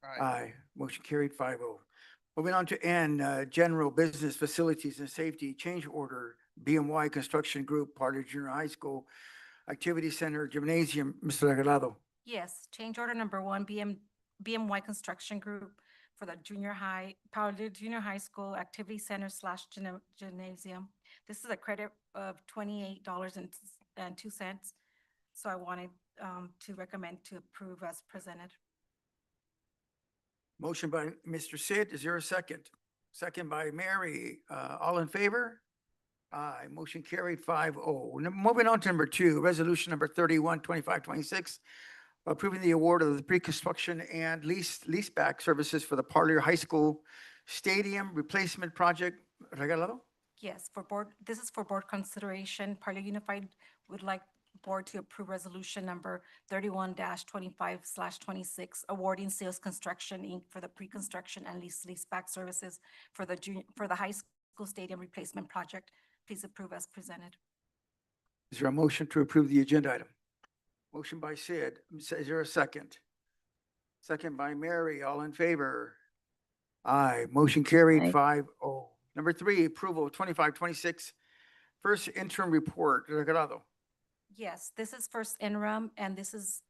Aye. Motion carried 5-0. Moving on to N, general business facilities and safety change order, BMY Construction Group, Parter Junior High School, Activity Center, Gymnasium, Mr. Aguilado. Yes, change order number 1, BMY Construction Group for the junior high, Paladin Junior High School Activity Center / Gymnasium. This is a credit of $28.02. So I wanted to recommend to approve as presented. Motion by Mr. Sid, is there a second? Second by Mary, all in favor? Aye, motion carried 5-0. Moving on to number 2, resolution number 31/2526, approving the award of the pre-construction and leaseback services for the Parlier High School Stadium Replacement Project. Regalado? Yes, this is for board consideration. Parlier Unified would like board to approve resolution number 31-25/26, awarding Sales Construction Inc. for the pre-construction and leaseback services for the high school stadium replacement project. Please approve as presented. Is there a motion to approve the agenda item? Motion by Sid. Is there a second? Second by Mary. All in favor? Aye. Motion carried Aye. 5-0. Number 3, approval of 2526 first interim report. Regalado. Yes, this is first interim, and this is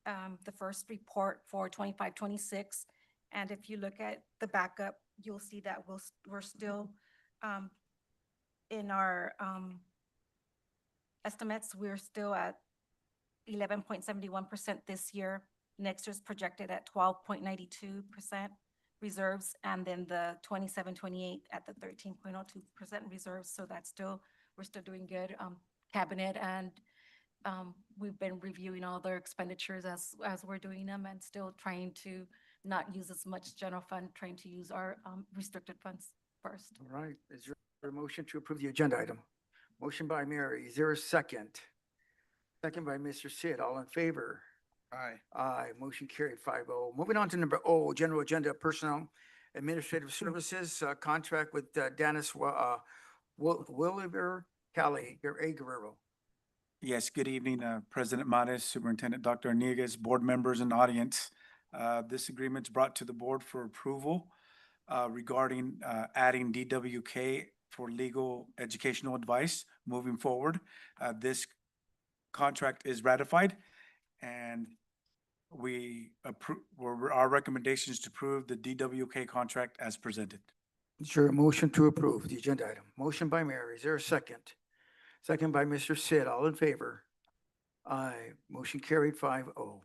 the first report for 2526. And if you look at the backup, you'll see that we're still in our estimates, we're still at 11.71% this year. Next year's projected at 12.92% reserves, and then the 27-28 at the 13.02% reserves. So we're still doing good. Cabinet and we've been reviewing all their expenditures as we're doing them, and still trying to not use as much general fund, trying to use our restricted funds first. All right. Is there a motion to approve the agenda item? Motion by Mary. Is there a second? Second by Mr. Sid. All in favor? Aye. Aye. Motion carried 5-0. Moving on to number O, general agenda, personnel administrative services, contract with Dennis Williver Kelly, A. Guerrero. Yes, good evening, President Mares, Superintendent Dr. Iniguez, board members and audience. This agreement's brought to the board for approval regarding adding DWK for legal educational advice moving forward. This contract is ratified, and our recommendation is to approve the DWK contract as presented. Is there a motion to approve the agenda item? Motion by Mary. Is there a second? Second by Mr. Sid. All in favor? Aye. Motion carried 5-0.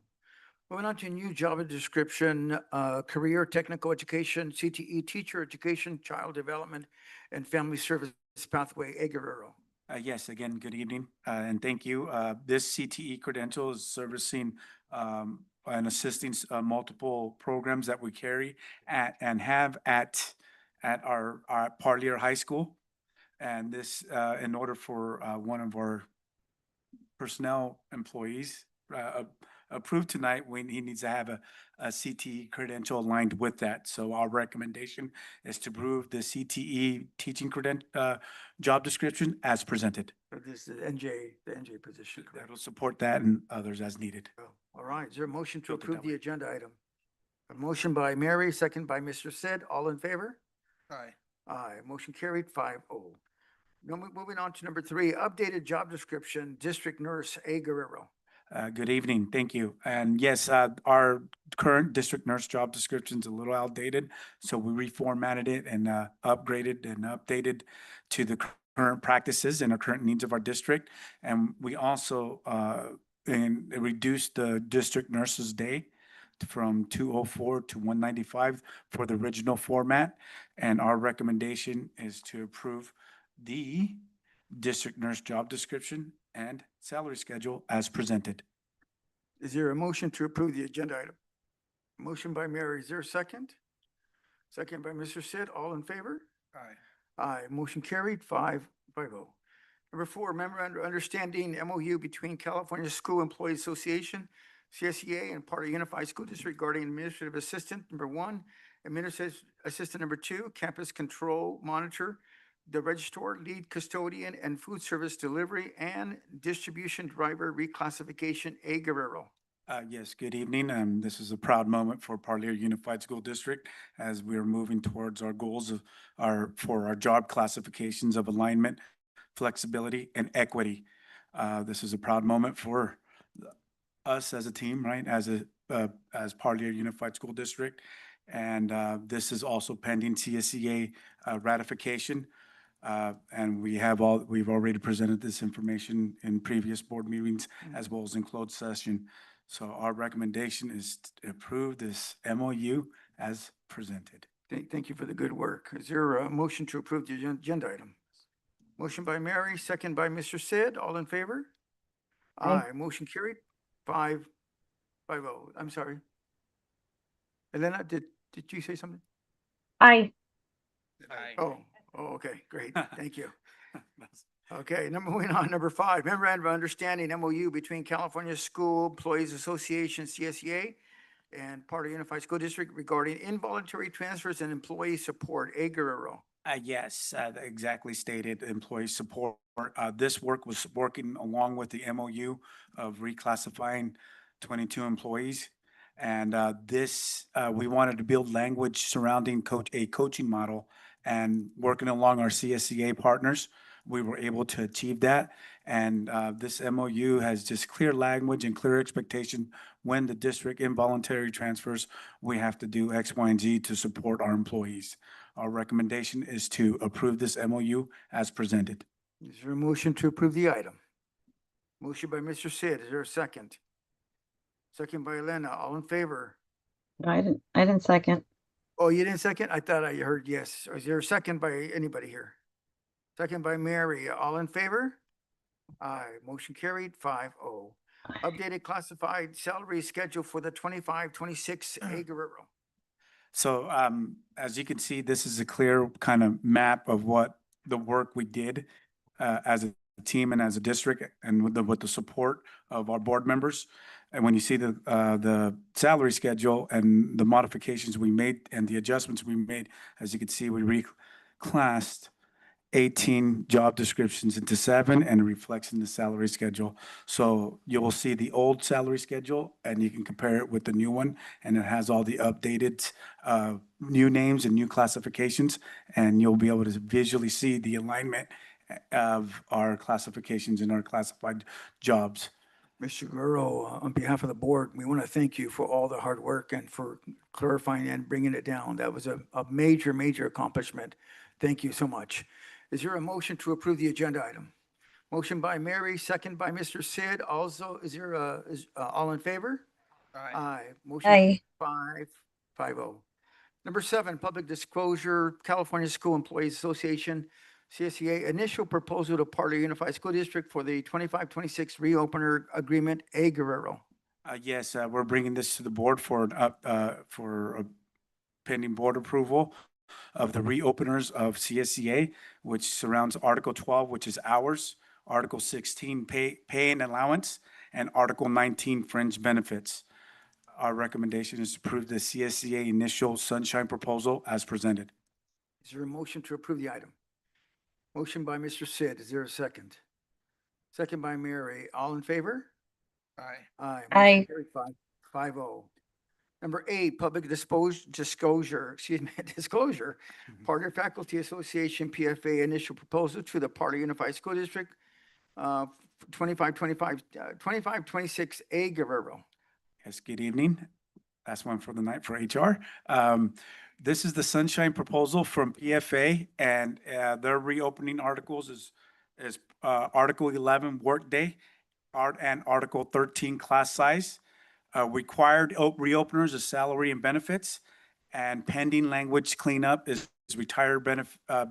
Moving on to new job description, career technical education, CTE, teacher education, child development, and family service pathway. A. Guerrero. Yes, again, good evening, and thank you. This CTE credential is servicing and assisting multiple programs that we carry at our Parlier High School. And this, in order for one of our personnel employees approved tonight, he needs to have a CTE credential aligned with that. So our recommendation is to approve the CTE teaching job description as presented. This is the NJ position. Correct? That'll support that and others as needed. All right. Is there a motion to approve the agenda item? A motion by Mary, second by Mr. Sid. All in favor? Aye. Aye. Motion carried 5-0. Now, moving on to number 3, updated job description, district nurse. A. Guerrero. Good evening. Thank you. And yes, our current district nurse job description is a little outdated. So we reformatted it and upgraded and updated to the current practices and the current needs of our district. And we also reduced the district nurses day from 204 to 195 for the original format. And our recommendation is to approve the district nurse job description and salary schedule as presented. Is there a motion to approve the agenda item? Motion by Mary. Is there a second? Second by Mr. Sid. All in favor? Aye. Aye. Motion carried 5-0. Number 4, memorandum of understanding MOU between California School Employees Association, CSEA, and Parlier Unified School District regarding administrative assistant. Number 1, administrative assistant. Number 2, campus control monitor, the registrar, lead custodian, and food service delivery and distribution driver reclassification. A. Guerrero. Yes, good evening. This is a proud moment for Parlier Unified School District as we are moving towards our goals for our job classifications of alignment, flexibility, and equity. This is a proud moment for us as a team, right? As as part of your unified school district. And this is also pending CSEA ratification. And we've already presented this information in previous board meetings as well as in closed session. So our recommendation is to approve this MOU as presented. Thank you for the good work. Is there a motion to approve the agenda item? Motion by Mary, second by Mr. Sid. All in favor? Aye. Motion carried. 5-0. I'm sorry. Elena, did you say something? Aye. Oh, okay, great. Thank you. Okay, moving on, number 5, memorandum of understanding MOU between California School Employees Association, CSEA, and Part of Unified School District regarding involuntary transfers and employee support. A. Guerrero. Yes, exactly stated, employee support. This work was working along with the MOU of reclassifying 22 employees. And we wanted to build language surrounding a coaching model, and working along our CSCA partners, we were able to achieve that. And this MOU has just clear language and clear expectation. When the district involuntary transfers, we have to do X, Y, and Z to support our employees. Our recommendation is to approve this MOU as presented. Is there a motion to approve the item? Motion by Mr. Sid. Is there a second? Second by Elena. All in favor? No, I didn't second. Oh, you didn't second? I thought I heard yes. Is there a second by anybody here? Second by Mary. All in favor? Aye. Motion carried. 5-0. Updated classified salary schedule for the 25-26. A. Guerrero. So as you can see, this is a clear kind of map of what the work we did as a team and as a district, and with the support of our board members. And when you see the salary schedule and the modifications we made and the adjustments we made, as you can see, we reclassed 18 job descriptions into 7, and it reflects in the salary schedule. So you will see the old salary schedule and you can compare it with the new one, and it has all the updated new names and new classifications, and you'll be able to visually see the alignment of our classifications and our classified jobs. Mr. Guerrero, on behalf of the board, we want to thank you for all the hard work and for clarifying and bringing it down. That was a major, major accomplishment. Thank you so much. Is there a motion to approve the agenda item? Motion by Mary, second by Mr. Sid. Also, is there all in favor? Aye. Motion Aye. 5-0. Number 7, public disclosure, California School Employees Association, CSEA, initial proposal to Part of Unified School District for the 25-26 reopener agreement. A. Guerrero. Yes, we're bringing this to the board for a pending board approval of the reopeners of CSEA, which surrounds Article 12, which is hours, Article 16, pay and allowance, and Article 19, fringe benefits. Our recommendation is to approve the CSEA initial sunshine proposal as presented. Is there a motion to approve the item? Motion by Mr. Sid. Is there a second? Second by Mary. All in favor? Aye. Aye. Aye. Motion carried 5-0. Number 8, public disclosure, disclosure. Partner Faculty Association, PFA, initial proposal to the Part of Unified School District, 25-26. A. Guerrero. Yes, good evening. Last one for the night for HR. This is the sunshine proposal from PFA, and their reopening articles is Article 11 workday, and Article 13 class size. Required reopeners of salary and benefits, and pending language cleanup is retired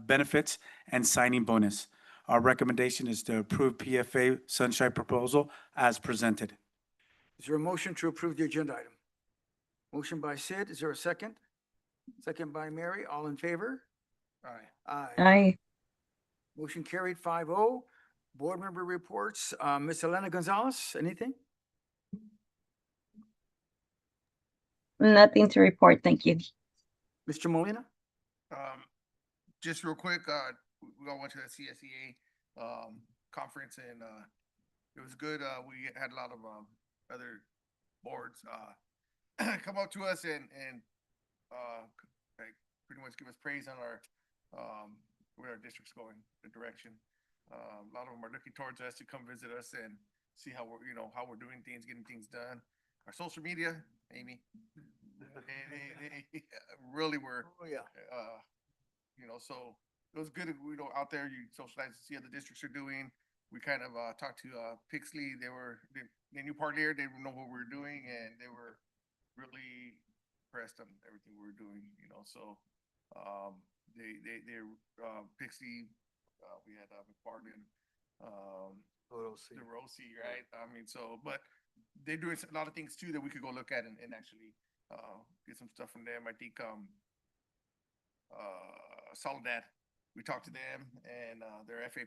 benefits and signing bonus. Our recommendation is to approve PFA sunshine proposal as presented. Is there a motion to approve the agenda item? Motion by Sid. Is there a second? Second by Mary. All in favor? Aye. Aye. Motion carried 5-0. Board member reports. Ms. Elena Gonzalez, anything? Nothing to report. Thank you. Mr. Molina? Just real quick, we all went to the CSEA conference, and it was good. We had a lot of other boards come up to us and like pretty much give us praise on our where our district's going, the direction. A lot of them are looking towards us to come visit us and see how we're doing things, getting things done. our social media, Amy. They really were, Oh, yeah. you know, so it was good, you know, out there, you socialize, see how the districts are doing. We kind of talked to Pixley. They knew Parlier, they know what we were doing, and they were really impressed on everything we were doing, you know. So Pixie, we had McFarland, the Rosie, right? I mean, so, but they're doing a lot of things too that we could go look at and actually get some stuff from them. I think Soledad, we talked to them, and their FFA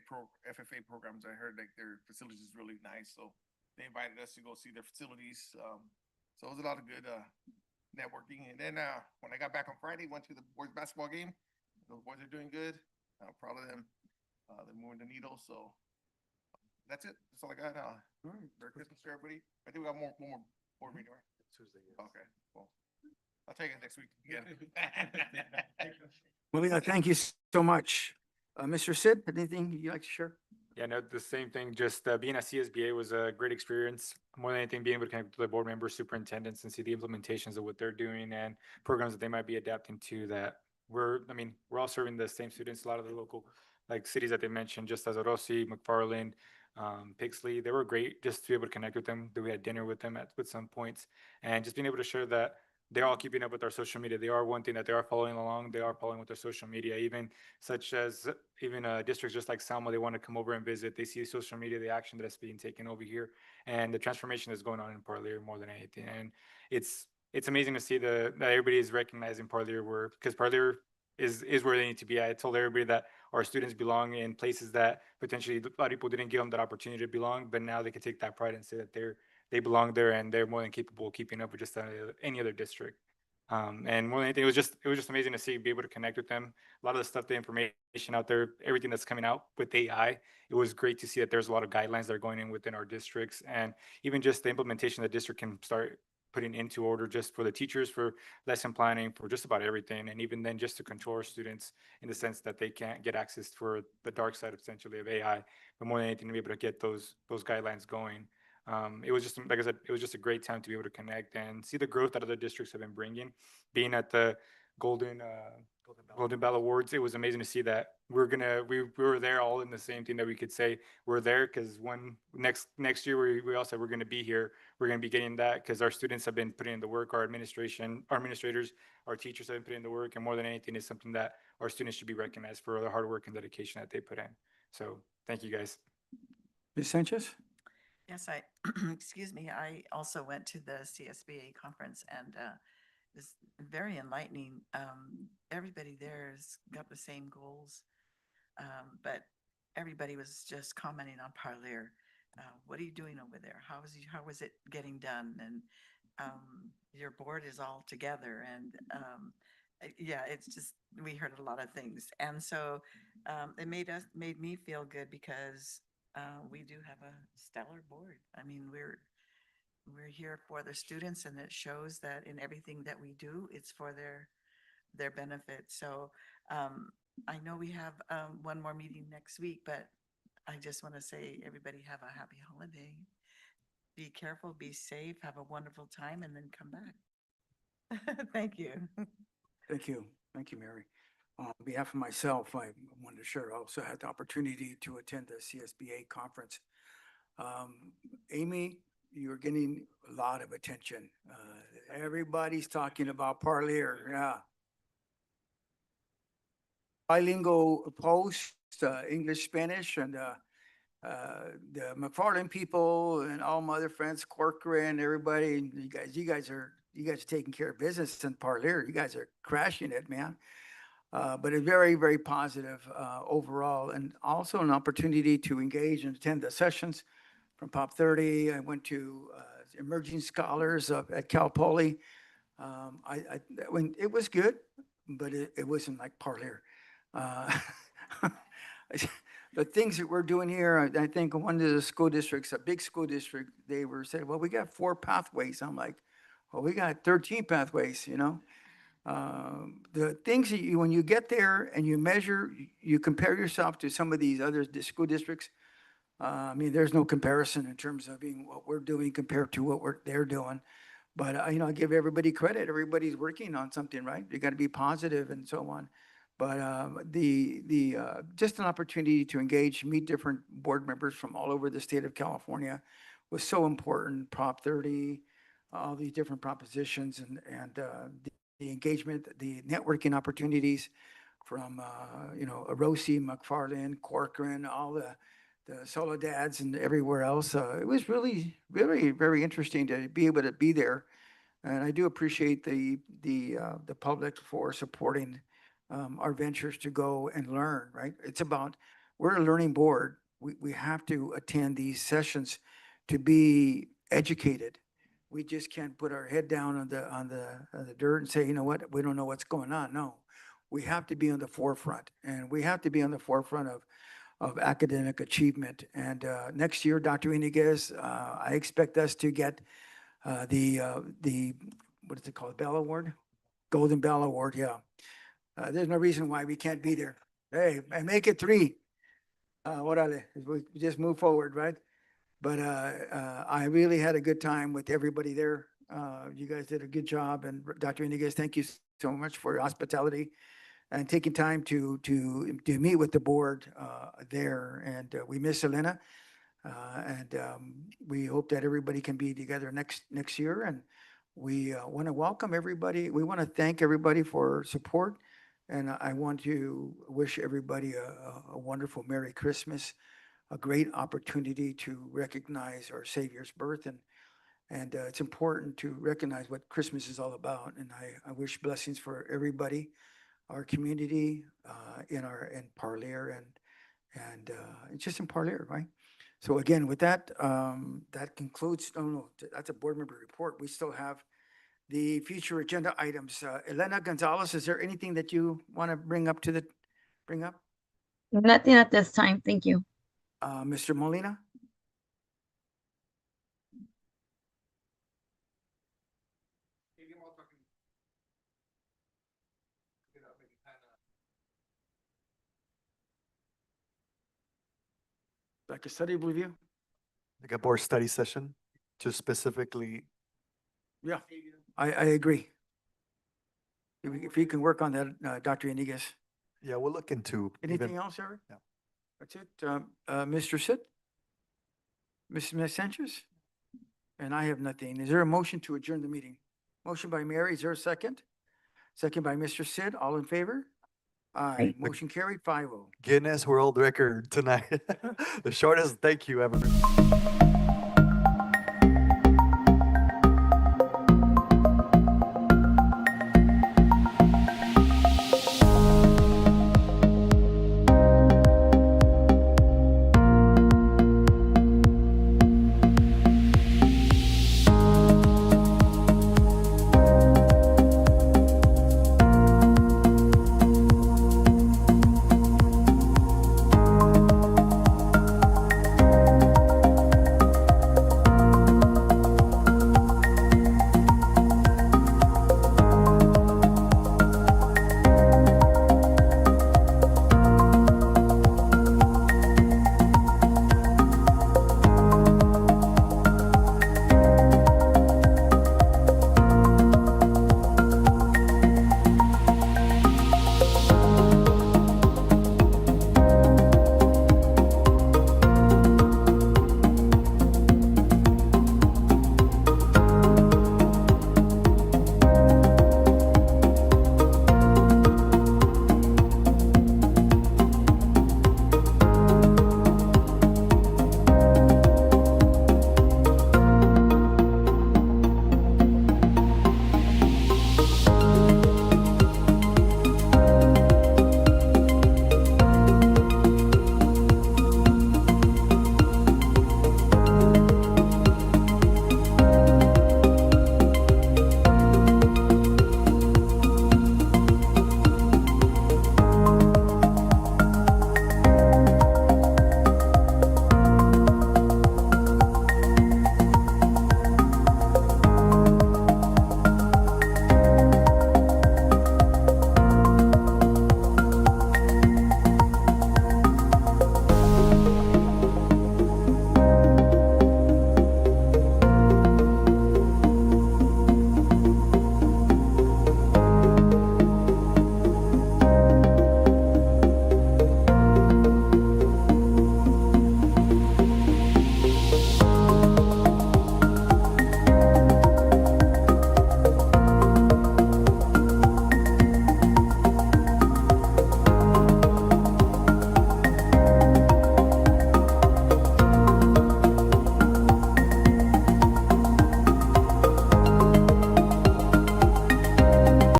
programs, I heard like their facilities is really nice, so they invited us to go see their facilities. So it was a lot of good networking. And then when I got back on Friday, went to the boys basketball game. Those boys are doing good. I'm proud of them. They're moving the needle. So that's it. That's all I got. Merry Christmas to everybody. I think we got one more board meeting, right? Tuesday. Okay, well, I'll take it next week again. Well, yeah, thank you so much. Mr. Sid, anything you'd like to share? Yeah, no, the same thing. Just being at CSBA was a great experience. More than anything, being able to connect with the board members, superintendents, and see the implementations of what they're doing and programs that they might be adapting to that we're all serving the same students. A lot of the local cities that they mentioned, just as Orosi, McFarland, Pixley, they were great just to be able to connect with them. We had dinner with them with some points, and just being able to share that they're all keeping up with our social media. They are one thing that they are following along. They are following with their social media, even such as districts just like Selma, they want to come over and visit. They see social media, the action that's being taken over here, and the transformation that's going on in Parlier more than anything. And it's amazing to see that everybody is recognizing Parlier because Parlier is where they need to be at. I told everybody that our students belong in places that potentially a lot of people didn't give them that opportunity to belong, but now they can take that pride and say that they belong there and they're more than capable of keeping up with just any other district. And more than anything, it was just amazing to be able to connect with them. A lot of the stuff, the information out there, everything that's coming out with AI, it was great to see that there's a lot of guidelines that are going in within our districts, and even just the implementation the district can start putting into order just for the teachers, for lesson planning, for just about everything. And even then just to control our students in the sense that they can't get access for the dark side essentially of AI, but more than anything to be able to get those guidelines going. It was just, like I said, it was just a great time to be able to connect and see the growth that other districts have been bringing. Being at the Golden Bell Awards, it was amazing to see that we were there all in the same thing, that we could say we're there because next year we all said we're going to be here. We're going to be getting that because our students have been putting in the work, our administrators, our teachers have been putting in the work, and more than anything is something that our students should be recognized for the hard work and dedication that they put in. So thank you guys. Ms. Sanchez? Yes, excuse me, I also went to the CSBA conference, and it's very enlightening. Everybody there has got the same goals, but everybody was just commenting on Parlier. What are you doing over there? How is it getting done? And your board is all together, and yeah, it's just, we heard a lot of things, and so it made me feel good because we do have a stellar board. I mean, we're here for the students, and it shows that in everything that we do, it's for their benefit. So I know we have one more meeting next week, but I just want to say, everybody have a happy holiday. Be careful, be safe, have a wonderful time, and then come back. Thank you. Thank you. Thank you, Mary. On behalf of myself, I wanted to share, I also had the opportunity to attend the CSBA conference. Amy, you're getting a lot of attention. Everybody's talking about Parlier, yeah. Bilingual post, English, Spanish, and the McFarland people and all my other friends, Corcoran, everybody, you guys are taking care of business in Parlier. You guys are crashing it, man. But it's very, very positive overall, and also an opportunity to engage and attend the sessions from Pop 30. I went to Emerging Scholars at Cal Poly. It was good, but it wasn't like Parlier. The things that we're doing here, I think one of the school districts, a big school district, they were saying, well, we got 4 pathways. I'm like, well, we got 13 pathways, you know? The things that when you get there and you measure, you compare yourself to some of these other school districts. I mean, there's no comparison in terms of being what we're doing compared to what they're doing. But, I give everybody credit. Everybody's working on something, right? You got to be positive and so on. But just an opportunity to engage, meet different board members from all over the state of California was so important. Prop 30, all these different propositions and the engagement, the networking opportunities from, Arosi, McFarland, Corcoran, all the Soledads and everywhere else. It was really, very, very interesting to be able to be there. And I do appreciate the public for supporting our ventures to go and learn, right? We're a learning board. We have to attend these sessions to be educated. We just can't put our head down on the dirt and say, you know what, we don't know what's going on. No, we have to be on the forefront, and we have to be on the forefront of academic achievement. And next year, Dr. Iniguez, I expect us to get the what is it called, Bell Award? Golden Bell Award, yeah. There's no reason why we can't be there. Hey, and make it 3. Orale, we just move forward, right? But I really had a good time with everybody there. You guys did a good job, and Dr. Iniguez, thank you so much for your hospitality and taking time to meet with the board there. And we miss Elena. And we hope that everybody can be together next year. And we want to welcome everybody. We want to thank everybody for support. And I want to wish everybody a wonderful Merry Christmas, a great opportunity to recognize our Savior's birth. And it's important to recognize what Christmas is all about. And I wish blessings for everybody, our community, in Parlier and it's just in Parlier, right? So again, with that, that concludes, that's a board member report. We still have the future agenda items. Elena Gonzalez, is there anything that you want to bring up? Nothing at this time. Thank you. Mr. Molina? Like a study review? Like a board study session to specifically. Yeah, I agree. If you can work on that, Dr. Iniguez. Yeah, we'll look into. Anything else, Eric? Yeah. That's it. Mr. Sid? Ms. Sanchez? And I have nothing. Is there a motion to adjourn the meeting? Motion by Mary, is there a second? Second by Mr. Sid, all in favor? Aye, motion carried 5-0. Guinness World Record tonight. The shortest thank you ever.